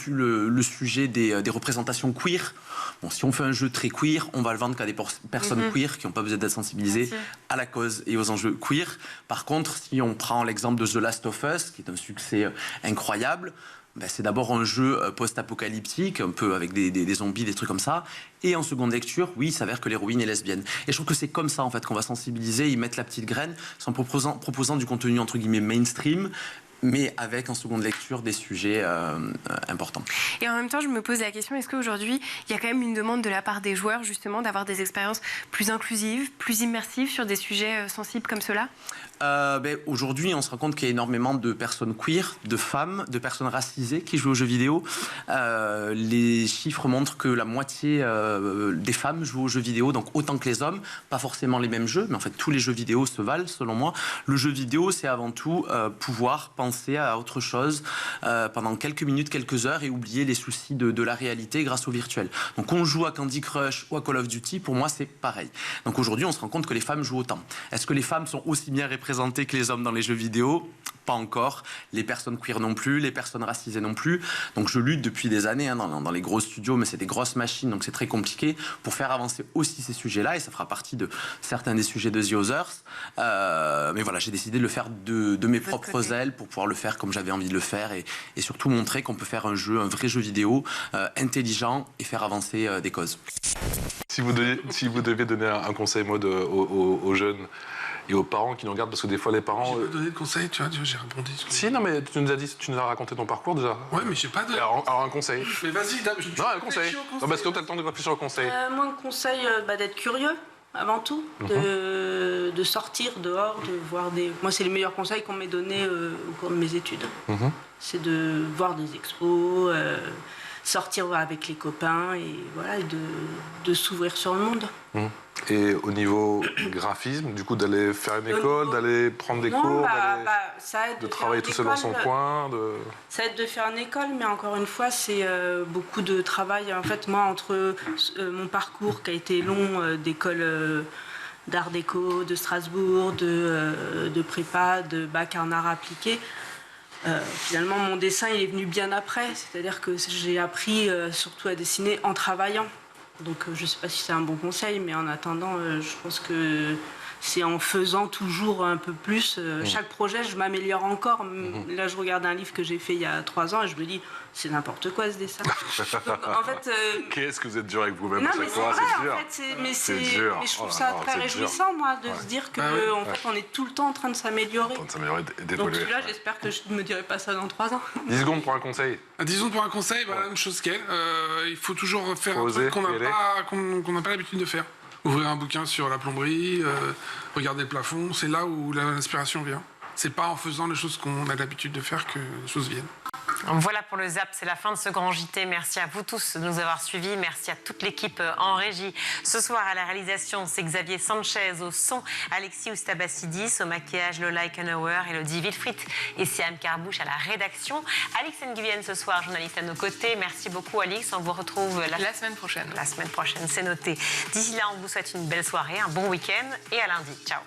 sujet des représentations queer, bon, si on fait un jeu très queer, on va le vendre qu'à des personnes queer qui n'ont pas besoin d'être sensibilisées à la cause et aux enjeux queer. Par contre, si on prend l'exemple de The Last of Us, qui est un succès incroyable, ben c'est d'abord un jeu post-apocalyptique, un peu avec des zombies, des trucs comme ça. Et en seconde lecture, oui, il s'avère que l'héroïne est lesbienne. Et je trouve que c'est comme ça, en fait, qu'on va sensibiliser, y mettre la petite graine, en proposant du contenu, entre guillemets, mainstream, mais avec en seconde lecture des sujets importants. Et en même temps, je me pose la question, est-ce qu'aujourd'hui, il y a quand même une demande de la part des joueurs, justement, d'avoir des expériences plus inclusives, plus immersives sur des sujets sensibles comme ceux-là ? Aujourd'hui, on se rend compte qu'il y a énormément de personnes queer, de femmes, de personnes racisées qui jouent aux jeux vidéo. Les chiffres montrent que la moitié des femmes jouent aux jeux vidéo, donc autant que les hommes. Pas forcément les mêmes jeux, mais en fait, tous les jeux vidéo se valent, selon moi. Le jeu vidéo, c'est avant tout pouvoir penser à autre chose pendant quelques minutes, quelques heures, et oublier les soucis de la réalité grâce au virtuel. Donc on joue à Candy Crush ou à Call of Duty, pour moi, c'est pareil. Donc aujourd'hui, on se rend compte que les femmes jouent autant. Est-ce que les femmes sont aussi bien représentées que les hommes dans les jeux vidéo? Pas encore. Les personnes queer non plus, les personnes racisées non plus. Donc je lutte depuis des années dans les gros studios, mais c'est des grosses machines, donc c'est très compliqué, pour faire avancer aussi ces sujets-là, et ça fera partie de certains des sujets de The Others. Mais voilà, j'ai décidé de le faire de mes propres ailes pour pouvoir le faire comme j'avais envie de le faire, et surtout montrer qu'on peut faire un vrai jeu vidéo intelligent et faire avancer des causes. Si vous deviez donner un conseil mode aux jeunes et aux parents qui nous regardent, parce que des fois les parents... J'ai pas donné de conseils, tu vois, j'ai rebondi. Si, non, mais tu nous as raconté ton parcours déjà. Ouais, mais j'ai pas de... Alors un conseil. Mais vas-y, non, un conseil. Non, parce que t'as le temps de réfléchir au conseil. Moi, un conseil, d'être curieux, avant tout, de sortir dehors, de voir des... Moi, c'est les meilleurs conseils qu'on m'ait donnés au cours de mes études. C'est de voir des expos, sortir avec les copains, et voilà, et de s'ouvrir sur le monde. Et au niveau graphisme, du coup, d'aller faire une école, d'aller prendre des cours, de travailler tout seul dans son coin Ça aide de faire une école, mais encore une fois, c'est beaucoup de travail. En fait, moi, entre mon parcours qui a été long d'école d'art déco de Strasbourg, de prépa, de bac en art appliqué. Finalement, mon dessin, il est venu bien après. C'est-à-dire que j'ai appris surtout à dessiner en travaillant. Donc, je ne sais pas si c'est un bon conseil, mais en attendant, je pense que c'est en faisant toujours un peu plus. Chaque projet, je m'améliore encore. Là, je regarde un livre que j'ai fait il y a 3 ans et je me dis, c'est n'importe quoi ce dessin. Donc, en fait, qu'est-ce que vous êtes dur avec vous-même non, à mais chaque c'est fois, vrai, c'est dur. en fait, C'est dur. mais je trouve Oh là ça là, très c'est réjouissant, dur. moi, de se dire que en fait, on est tout le temps en train de s'améliorer. Et Donc d'évoluer. là, j'espère que je ne me dirai pas ça dans 3 ans. 10 secondes pour un conseil. 10 secondes pour un conseil, la même chose qu'elle. Il faut toujours faire Faut un oser, truc qu'on y aller. n'a pas l'habitude de faire. Ouvrir un bouquin sur la plomberie, regarder le plafond, c'est là où l'inspiration vient. C'est pas en faisant les choses qu'on a l'habitude de faire que les choses viennent. Voilà pour le ZAP, c'est la fin de ce grand JT. Merci à vous tous de nous avoir suivis. Merci à toute l'équipe en régie. Ce soir, à la réalisation, c'est Xavier Sanchez. Au son, Alexis Oustabassidis. Au maquillage, Lola Ekenauer, Elodie Wilfried et Siam Carbouche à la rédaction. Alix Nguyen ce soir, journaliste à nos côtés. Merci beaucoup, Alix. On vous retrouve la semaine prochaine. La semaine prochaine, c'est noté. D'ici là, on vous souhaite une belle soirée, un bon week-end et à lundi. Ciao.